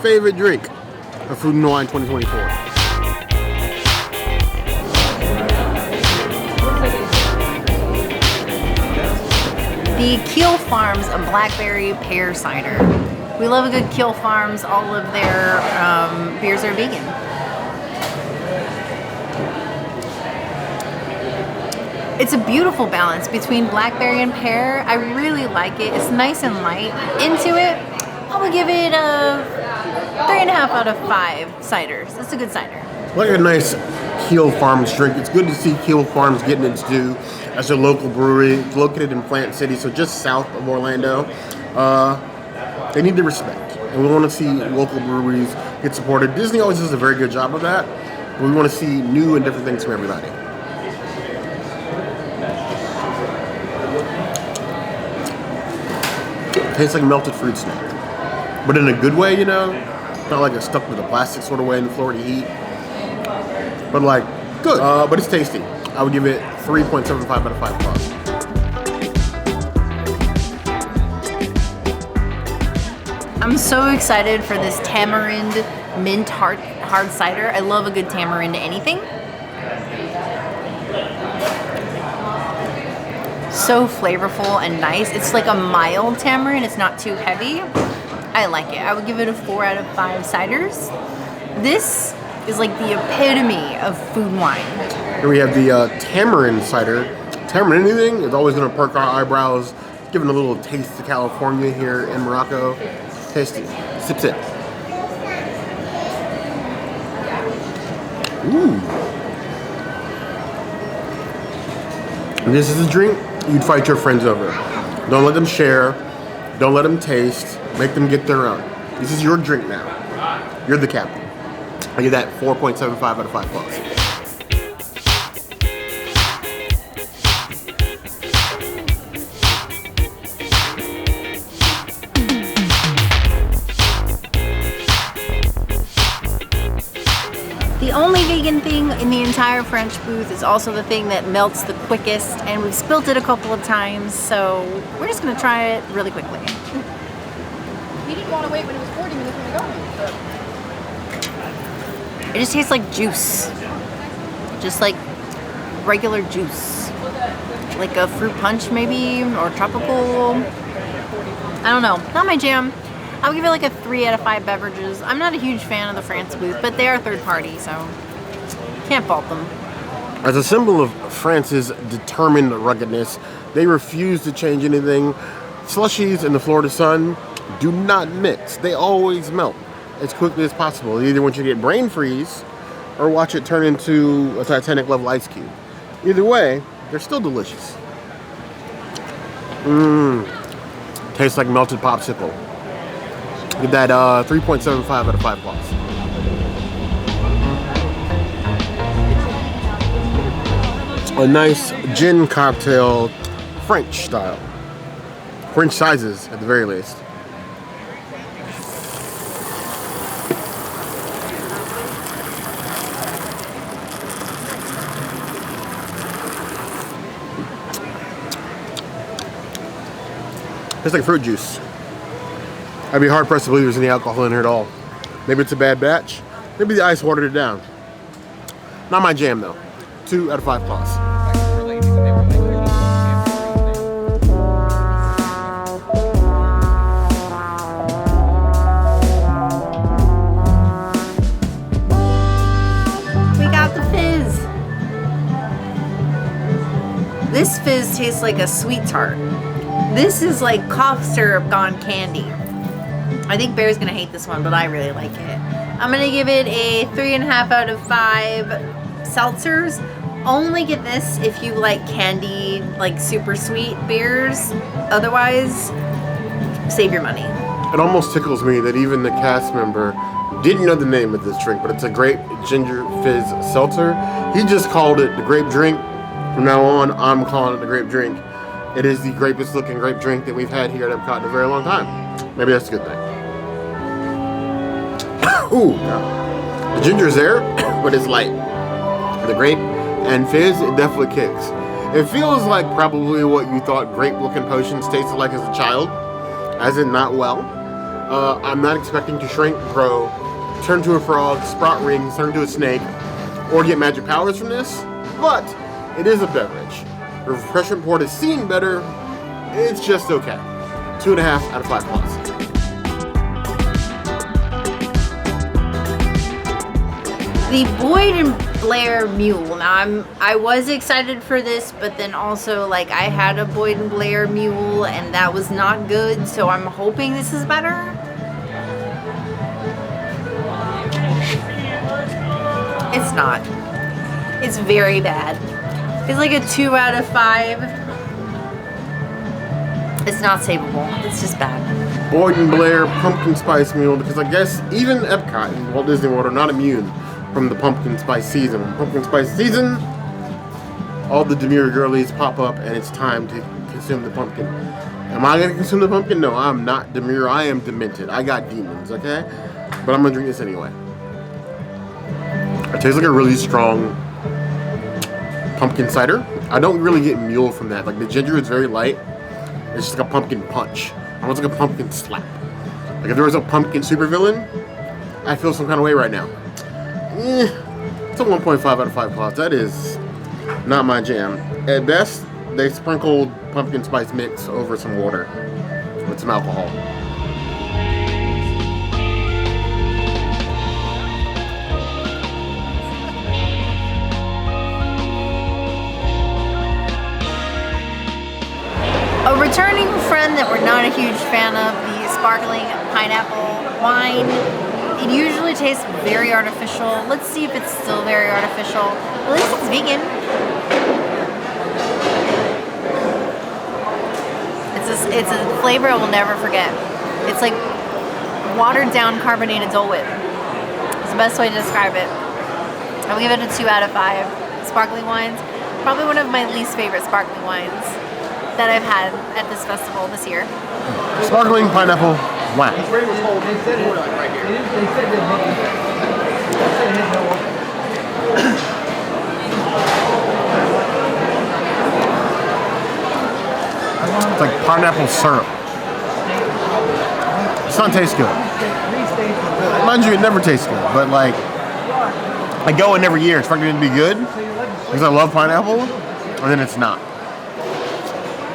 Favorite drink of Food and Wine 2024. The Keel Farms a blackberry pear cider. We love a good Keel Farms. All of their beers are vegan. It's a beautiful balance between blackberry and pear. I really like it. It's nice and light. Into it, I would give it a 3.5 out of 5 ciders. It's a good cider. Like a nice Keel Farms drink. It's good to see Keel Farms getting its due as a local brewery. It's located in Plant City, so just south of Orlando. They need the respect, and we want to see local breweries get supported. Disney always does a very good job of that, but we want to see new and different things from everybody. It tastes like melted fruit snack, but in a good way, you know? Not like a stuck to the plastic sort of way in the Florida heat, but like good. But it's tasty. I would give it 3.75 out of 5 plus. I'm so excited for this tamarind mint hard cider. I love a good tamarind anything. So flavorful and nice. It's like a mild tamarind. It's not too heavy. I like it. I would give it a 4 out of 5 ciders. This is like the epitome of food wine. Here we have the tamarind cider. Tamarind anything is always going to perk our eyebrows. Giving a little taste of California here in Morocco. Tasty. Sip, sip. Ooh. This is a drink you'd fight your friends over. Don't let them share. Don't let them taste. Make them get their own. This is your drink now. You're the captain. I give that 4.75 out of 5 plus. The only vegan thing in the entire French booth is also the thing that melts the quickest, and we've spilt it a couple of times, so we're just gonna try it really quickly. He didn't want to wait when it was 40 minutes when we got home. It just tastes like juice. Just like regular juice. Like a fruit punch maybe, or tropical. I don't know, not my jam. I'll give it like a 3 out of 5 beverages. I'm not a huge fan of the France booth, but they are third party, so can't fault them. As a symbol of France's determined ruggedness, they refuse to change anything. Slushies in the Florida sun do not mix. They always melt as quickly as possible. They either want you to get brain freeze or watch it turn into a Titanic level ice cube. Either way, they're still delicious. Tastes like melted popsicle. Give that 3.75 out of 5 plus. A nice gin cocktail, French style. French sizes, at the very least. Tastes like fruit juice. I'd be hard pressed to believe there's any alcohol in here at all. Maybe it's a bad batch. Maybe the ice watered it down. Not my jam though. 2 out of 5 plus. We got the fizz. This fizz tastes like a sweet tart. This is like cough syrup gone candy. I think Bear's gonna hate this one, but I really like it. I'm gonna give it a 3.5 out of 5 seltzers. Only get this if you like candy, like super sweet beers. Otherwise, save your money. It almost tickles me that even the cast member didn't know the name of this drink, but it's a grape ginger fizz seltzer. He just called it the grape drink. From now on, I'm calling it the grape drink. It is the grapest looking grape drink that we've had here at Epcot in a very long time. Maybe that's a good thing. Ooh, the ginger's there, but it's light. The grape and fizz, it definitely kicks. It feels like probably what you thought grape looking potions tasted like as a child, as in not well. I'm not expecting to shrink, grow, turn to a frog, sprout rings, turn to a snake, or get magic powers from this, but it is a beverage. The Refreshment port has seen better. It's just okay. 2.5 out of 5 plus. The Boyd and Blair Mule. Now I was excited for this, but then also like I had a Boyd and Blair Mule and that was not good, so I'm hoping this is better. It's not. It's very bad. It's like a 2 out of 5. It's not savable. It's just bad. Boyd and Blair Pumpkin Spice Mule, because I guess even Epcot and Walt Disney World are not immune from the pumpkin spice season. When pumpkin spice season, all the demure girlies pop up and it's time to consume the pumpkin. Am I gonna consume the pumpkin? No, I'm not demure. I am demented. I got demons, okay? But I'm gonna drink this anyway. It tastes like a really strong pumpkin cider. I don't really get mule from that. Like the ginger is very light. It's just like a pumpkin punch. Almost like a pumpkin slap. Like if there was a pumpkin supervillain, I feel some kind of way right now. It's a 1.5 out of 5 plus. That is not my jam. At best, they sprinkled pumpkin spice mix over some water with some alcohol. A returning friend that we're not a huge fan of, the sparkling pineapple wine. It usually tastes very artificial. Let's see if it's still very artificial. At least it's vegan. It's a flavor I will never forget. It's like watered down carbonated Dole Whip. It's the best way to describe it. I will give it a 2 out of 5. Sparkling wines, probably one of my least favorite sparkling wines that I've had at this festival this year. Sparkling pineapple wine. It's like pineapple syrup. It's not taste good. Mind you, it never tastes good, but like I go in every year expecting it to be good because I love pineapple, and then it's not.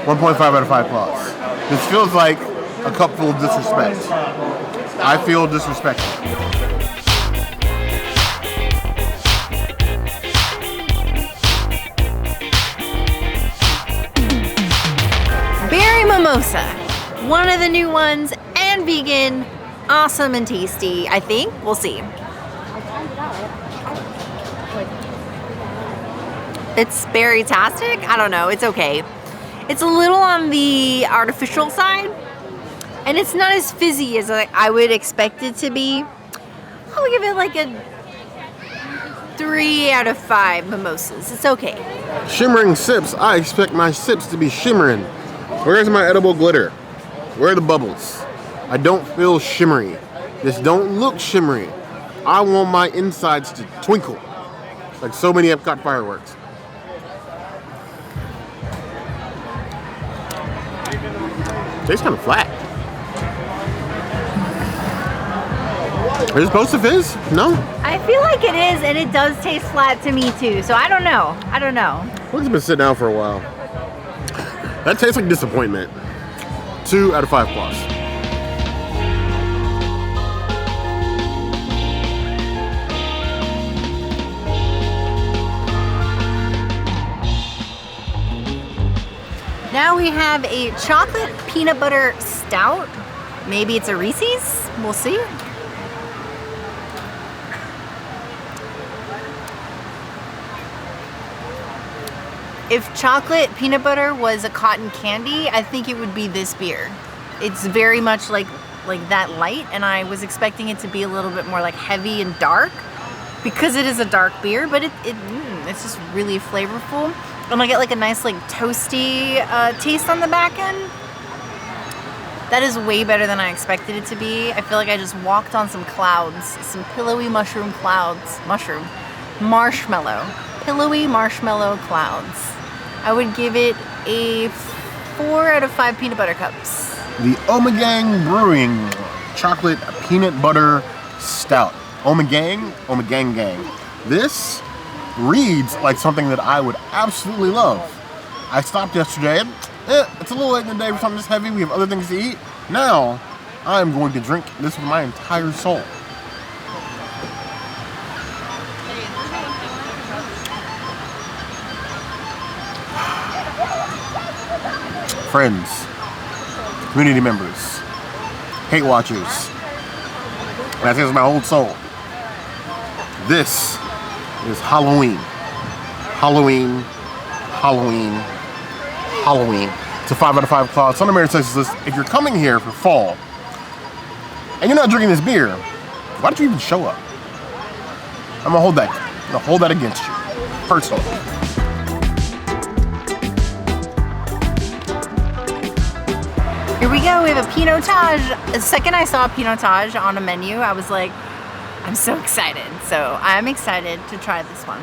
1.5 out of 5 plus. This feels like a cup full of disrespect. I feel disrespected. Berry Mimosa. One of the new ones and vegan. Awesome and tasty, I think. We'll see. It's berry-tastic? I don't know. It's okay. It's a little on the artificial side, and it's not as fizzy as I would expect it to be. I'll give it like a 3 out of 5 mimosas. It's okay. Shimmering sips. I expect my sips to be shimmering. Where's my edible glitter? Where are the bubbles? I don't feel shimmery. This don't look shimmery. I want my insides to twinkle like so many Epcot fireworks. Tastes kind of flat. Is it supposed to fizz? No? I feel like it is, and it does taste flat to me too, so I don't know. I don't know. Looks been sitting out for a while. That tastes like disappointment. 2 out of 5 plus. Now we have a chocolate peanut butter stout. Maybe it's a Reese's? We'll see. If chocolate peanut butter was a cotton candy, I think it would be this beer. It's very much like like that light, and I was expecting it to be a little bit more like heavy and dark because it is a dark beer, but it's just really flavorful. And I get like a nice like toasty taste on the back end. That is way better than I expected it to be. I feel like I just walked on some clouds, some pillowy mushroom clouds. Marshmallow. Pillowy marshmallow clouds. I would give it a 4 out of 5 peanut butter cups. The Ommegang Brewing Chocolate Peanut Butter Stout. Ommegang. This reads like something that I would absolutely love. I stopped yesterday. It's a little late in the day for something this heavy. We have other things to eat. Now, I'm going to drink this with my entire soul. Friends, community members, hate watchers, and I say this with my whole soul. This is Halloween. It's a 5 out of 5 clause. It's on the Merit Sessions list. If you're coming here for fall and you're not drinking this beer, why don't you even show up? I'm gonna hold that against you, personally. Here we go, we have a Pinotage. The second I saw a Pinotage on a menu, I was like, I'm so excited. So I'm excited to try this one.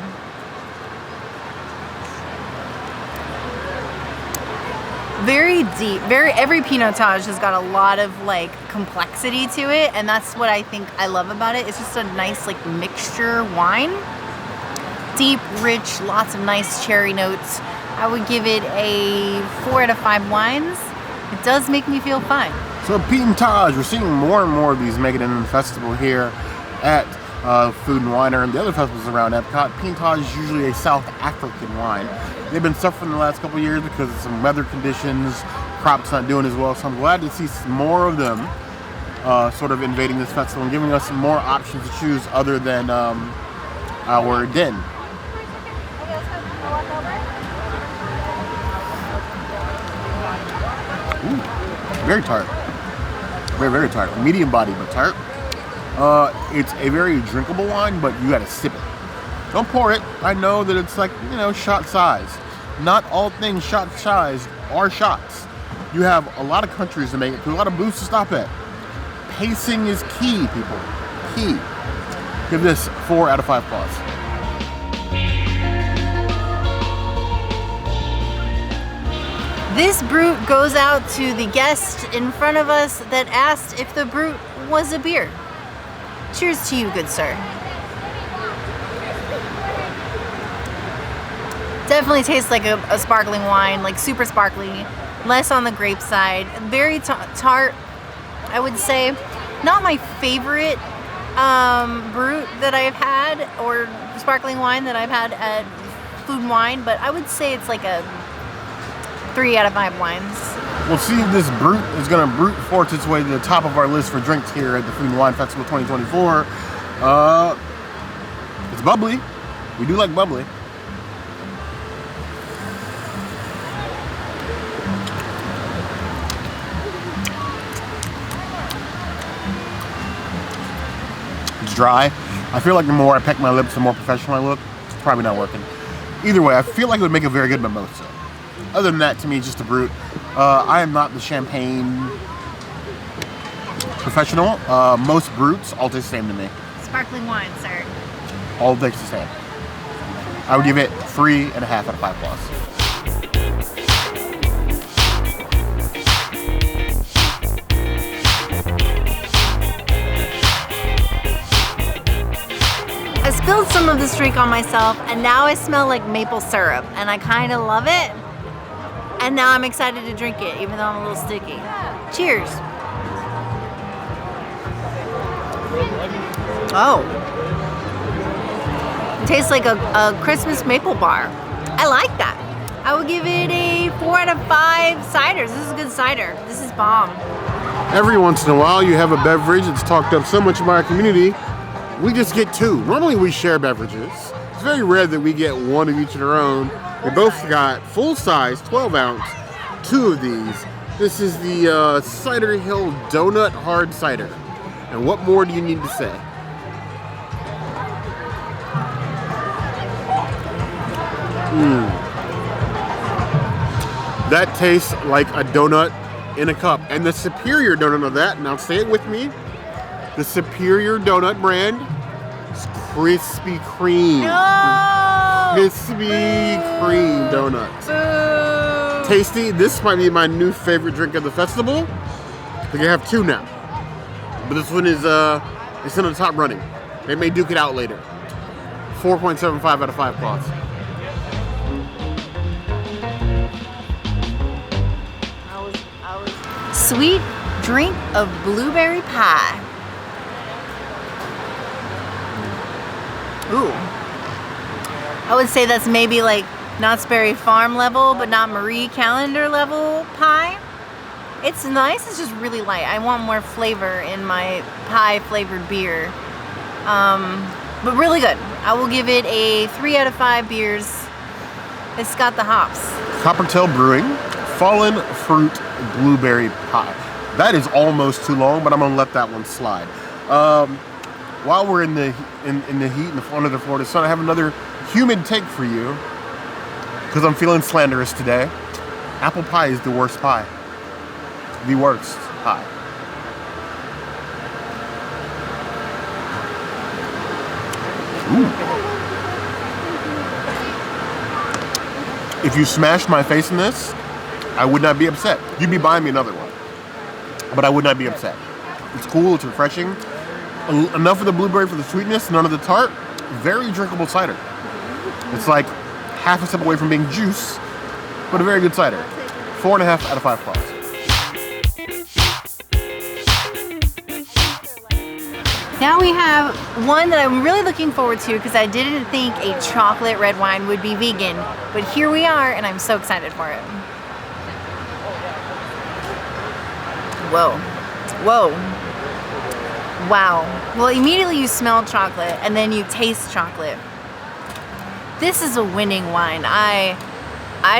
Very deep, every Pinotage has got a lot of like complexity to it, and that's what I think I love about it. It's just a nice like mixture wine. Deep, rich, lots of nice cherry notes. I would give it a 4 out of 5 wines. It does make me feel fine. So Pinotage, we're seeing more and more of these making it in the festival here at Food and Wine and the other festivals around EPCOT. Pinotage is usually a South African wine. They've been suffering the last couple of years because of some weather conditions, crops not doing as well, so I'm glad to see some more of them sort of invading this festival and giving us some more options to choose other than our den. Ooh, very tart. Very tart. Medium body, but tart. It's a very drinkable wine, but you gotta sip it. Don't pour it. I know that it's like, shot size. Not all things shot size are shots. You have a lot of countries to make it to, a lot of booths to stop at. Pacing is key, people. Key. Give this 4 out of 5 claws. This Brut goes out to the guest in front of us that asked if the Brut was a beer. Cheers to you, good sir. Definitely tastes like a sparkling wine, like super sparkly, less on the grape side. Very tart, I would say. Not my favorite Brut that I've had, or sparkling wine that I've had at Food and Wine, but I would say it's like a 3 out of 5 wines. We'll see if this Brut is going to brute force its way to the top of our list for drinks here at the Food and Wine Festival 2024. It's bubbly. We do like bubbly. It's dry. I feel like the more I peck my lips, the more professional I look. It's probably not working. Either way, I feel like it would make a very good mimosa. Other than that, to me, it's just a Brut. I am not the champagne professional. Most Bruts all taste the same to me. Sparkling wine, sir. All taste the same. I would give it 3.5 out of 5 plus. I spilled some of this drink on myself, and now I smell like maple syrup, and I kind of love it. And now I'm excited to drink it, even though I'm a little sticky. Cheers. Oh. It tastes like a Christmas maple bar. I like that. I would give it a 4 out of 5 ciders. This is a good cider. This is bomb. Every once in a while, you have a beverage that's talked up so much by our community, we just get 2. Normally, we share beverages. It's very rare that we get one of each of our own. We both got full-size, 12-ounce, 2 of these. This is the Cider Hill Donut Hard Cider. And what more do you need to say? That tastes like a donut in a cup. And the superior donut of that, now say it with me, the superior donut brand is Krispy Kreme. No! Krispy Kreme donuts. Boo! Tasty. This might be my new favorite drink of the festival. I think I have two now. But this one is it's in the top running. They may duke it out later. 4.75 out of 5 cloths. Sweet drink of blueberry pie. Ooh. I would say that's maybe like Knott's Berry Farm level, but not Marie Callender level pie. It's nice, it's just really light. I want more flavor in my pie flavored beer. But really good. I will give it a 3 out of 5 beers. It's got the hops. Coppertail Brewing, Fallen Fruit Blueberry Pie. That is almost too long, but I'm gonna let that one slide. While we're in the heat in the under the Florida sun, I have another humid take for you because I'm feeling slanderous today. Apple pie is the worst pie. The worst pie. Ooh. If you smashed my face in this, I would not be upset. You'd be buying me another one. But I would not be upset. It's cool, it's refreshing. Enough of the blueberry for the sweetness, none of the tart. Very drinkable cider. It's like half a step away from being juice, but a very good cider. 4.5 out of 5 claws. Now we have one that I'm really looking forward to because I didn't think a chocolate red wine would be vegan, but here we are and I'm so excited for it. Whoa. Whoa. Wow. Well, immediately you smell chocolate and then you taste chocolate. This is a winning wine. I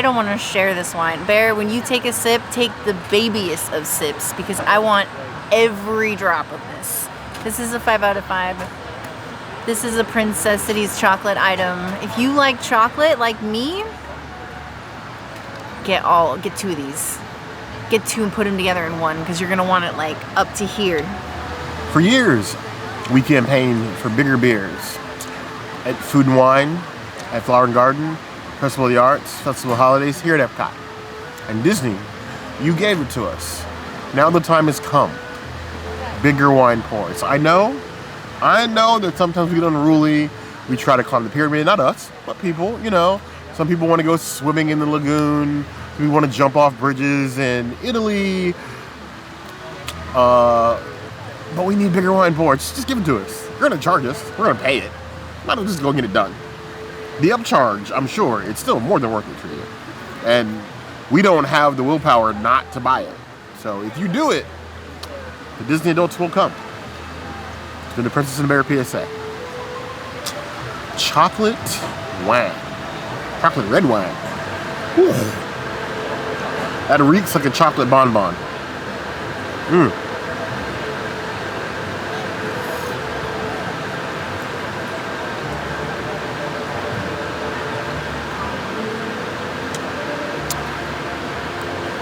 don't want to share this wine. Bear, when you take a sip, take the babyest of sips because I want every drop of this. This is a 5 out of 5. This is a Princess Cities chocolate item. If you like chocolate like me, get 2 of these. Get 2 and put them together in one because you're gonna want it like up to here. For years, we campaigned for bigger beers at Food and Wine, at Flower and Garden, Festival of the Arts, Festival of Holidays, here at EPCOT. And Disney, you gave it to us. Now the time has come. Bigger wine pours. I know that sometimes we get unruly. We try to climb the pyramid, not us, but people, you know. Some people want to go swimming in the lagoon. We want to jump off bridges in Italy. But we need bigger wine pours. Just give it to us. You're going to charge us. We're going to pay it. Might as well just go get it done. The upcharge, I'm sure, it's still more than worth it for you. And we don't have the willpower not to buy it. So if you do it, the Disney adults will come. It's been the Princess and the Bear PSA. Chocolate wine. Chocolate red wine. Ooh. That reeks like a chocolate bonbon.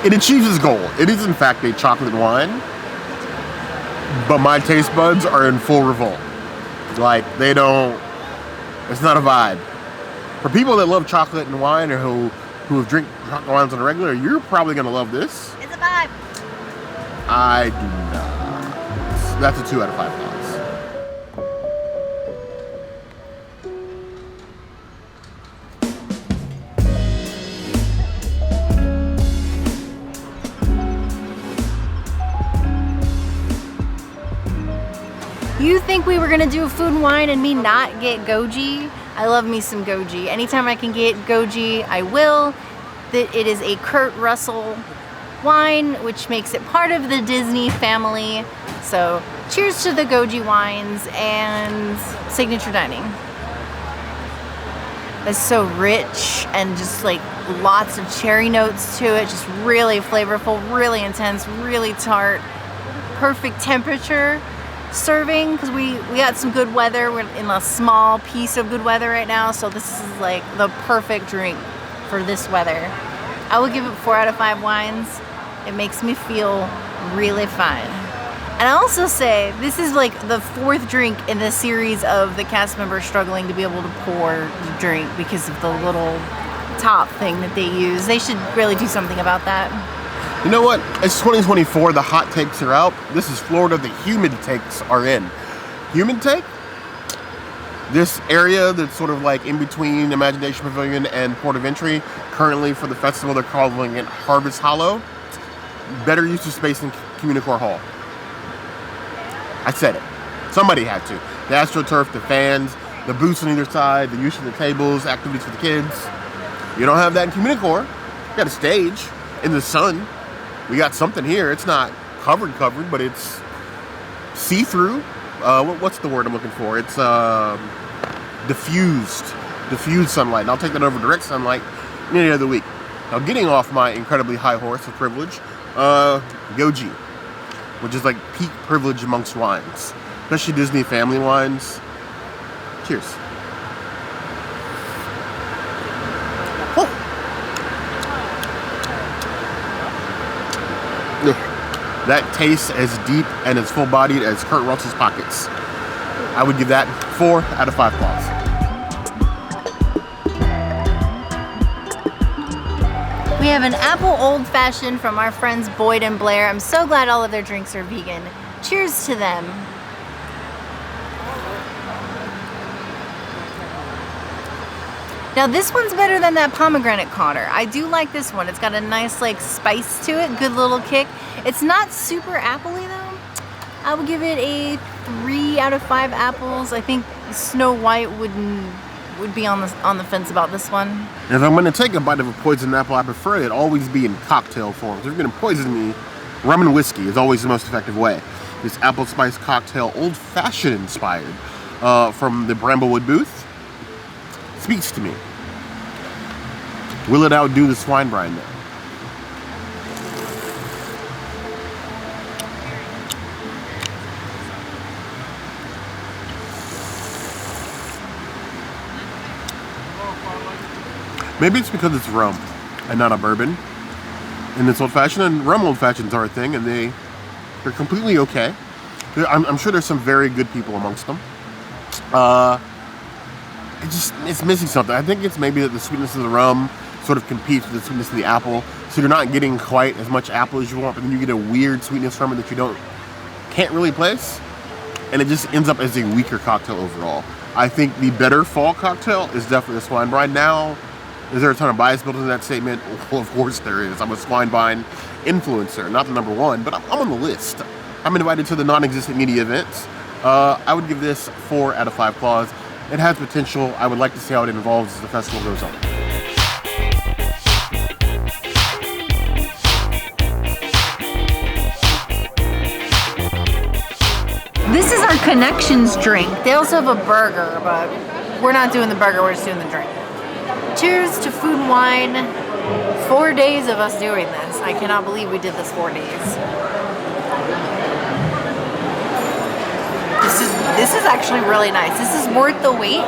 It achieves its goal. It is in fact a chocolate wine, but my taste buds are in full revolt. Like, they don't, it's not a vibe. For people that love chocolate and wine or who have drink chocolate wines on a regular, you're probably gonna love this. It's a vibe. I do not. That's a 2 out of 5 pounds. You think we were gonna do food and wine and me not get goji? I love me some goji. Anytime I can get goji, I will. It is a Kurt Russell wine, which makes it part of the Disney family. So cheers to the goji wines and signature dining. It's so rich and just like lots of cherry notes to it. Just really flavorful, really intense, really tart. Perfect temperature serving because we got some good weather. We're in a small piece of good weather right now, so this is like the perfect drink for this weather. I would give it 4 out of 5 wines. It makes me feel really fine. And I also say this is like the 4th drink in the series of the cast members struggling to be able to pour the drink because of the little top thing that they use. They should really do something about that. You know what? It's 2024. The hot takes are out. This is Florida. The humid takes are in. Humid take? This area that's sort of like in between Imagination Pavilion and Port of Entry. Currently for the festival, they're calling it Harvest Hollow. Better use of space than CommuniCore Hall. I said it. Somebody had to. The AstroTurf, the fans, the booths on either side, the use of the tables, activities for the kids. You don't have that in CommuniCore. You got a stage in the sun. We got something here. It's not covered, but it's see-through. What's the word I'm looking for? It's diffused sunlight. And I'll take that over direct sunlight any other week. Now, getting off my incredibly high horse of privilege, Goji, which is like peak privilege amongst wines, especially Disney family wines. Cheers. Oh. That tastes as deep and as full-bodied as Kurt Russell's pockets. I would give that 4 out of 5 claws. We have an apple old fashioned from our friends Boyd and Blair. I'm so glad all of their drinks are vegan. Cheers to them. Now this one's better than that pomegranate Codder. I do like this one. It's got a nice like spice to it, good little kick. It's not super appley though. I would give it a 3 out of 5 apples. I think Snow White would be on the fence about this one. If I'm going to take a bite of a poisoned apple, I prefer it always be in cocktail form. If you're going to poison me, rum and whiskey is always the most effective way. This apple spice cocktail, old-fashioned inspired, from the Bramblewood booth, speaks to me. Will it outdo the Swine Brine though? Maybe it's because it's rum and not a bourbon. And it's old-fashioned, and rum old-fashions are a thing, and they're completely okay. I'm sure there's some very good people amongst them. It's missing something. I think it's maybe that the sweetness of the rum sort of competes with the sweetness of the apple, so you're not getting quite as much apple as you want, but then you get a weird sweetness from it that you can't really place, and it just ends up as a weaker cocktail overall. I think the better fall cocktail is definitely a Swine Brine. Now, is there a ton of bias built into that statement? Well, of course there is. I'm a Swine Brine influencer, not the #1, but I'm on the list. I'm invited to the non-existent media events. I would give this 4 out of 5 claws. It has potential. I would like to see how it evolves as the festival goes on. This is our Connections drink. They also have a burger, but we're not doing the burger, we're just doing the drink. Cheers to food and wine. 4 days of us doing this. I cannot believe we did this 4 days. This is actually really nice. This is worth the wait.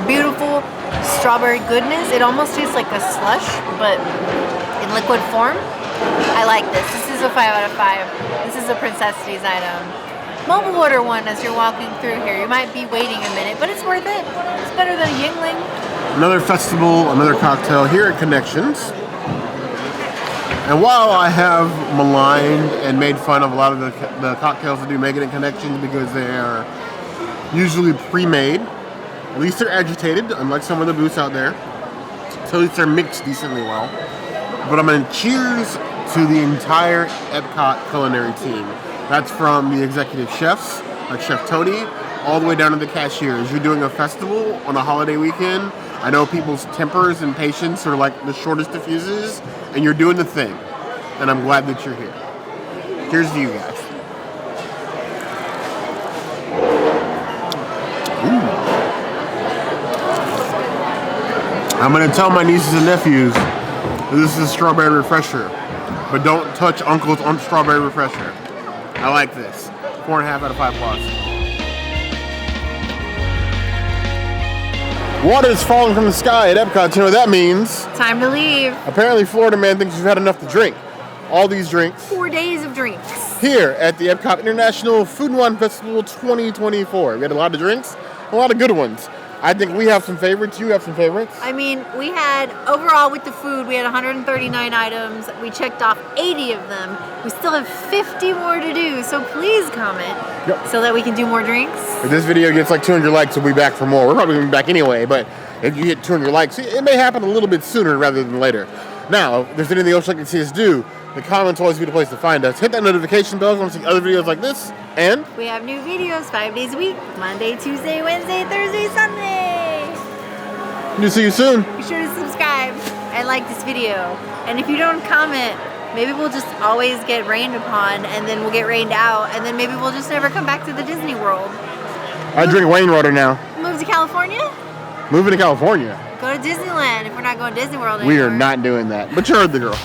Beautiful strawberry goodness. It almost tastes like a slush, but in liquid form. I like this. This is a 5 out of 5. This is a Princessities item. Mobile order one as you're walking through here. You might be waiting a minute, but it's worth it. It's better than a Yingling. Another festival, another cocktail here at Connections. And while I have maligned and made fun of a lot of the cocktails that do make it in Connections because they are usually pre-made, at least they're agitated, unlike some of the booths out there. So at least they're mixed decently well. But I'm going to cheers to the entire EPCOT culinary team. That's from the executive chefs, like Chef Tony, all the way down to the cashiers. You're doing a festival on a holiday weekend. I know people's tempers and patience are like the shortest of fuses, and you're doing the thing. And I'm glad that you're here. Cheers to you guys. Ooh. I'm gonna tell my nieces and nephews that this is a strawberry refresher, but don't touch Uncle's strawberry refresher. I like this. 4.5 out of 5 plus. Water is falling from the sky at EPCOT. You know what that means? Time to leave. Apparently, Florida man thinks we've had enough to drink. All these drinks 4 days of drinks. here at the EPCOT International Food and Wine Festival 2024. We had a lot of drinks, a lot of good ones. I think we have some favorites. You have some favorites. I mean, we had, overall with the food, we had 139 items. We checked off 80 of them. We still have 50 more to do, so please comment so that we can do more drinks. If this video gets like 200 likes, we'll be back for more. We're probably going to be back anyway, but if you get 200 likes, it may happen a little bit sooner rather than later. Now, if there's anything else you'd like to see us do, the comments always be the place to find us. Hit that notification bell if you want to see other videos like this. And we have new videos 5 days a week. Monday, Tuesday, Wednesday, Thursday, Sunday. we'll see you soon. Be sure to subscribe and like this video. And if you don't comment, maybe we'll just always get rained upon, and then we'll get rained out, and then maybe we'll just never come back to the Disney World. I drink Wayne water now. Move to California? Moving to California. Go to Disneyland if we're not going to Disney World We anymore. are not doing that. But you heard the girl.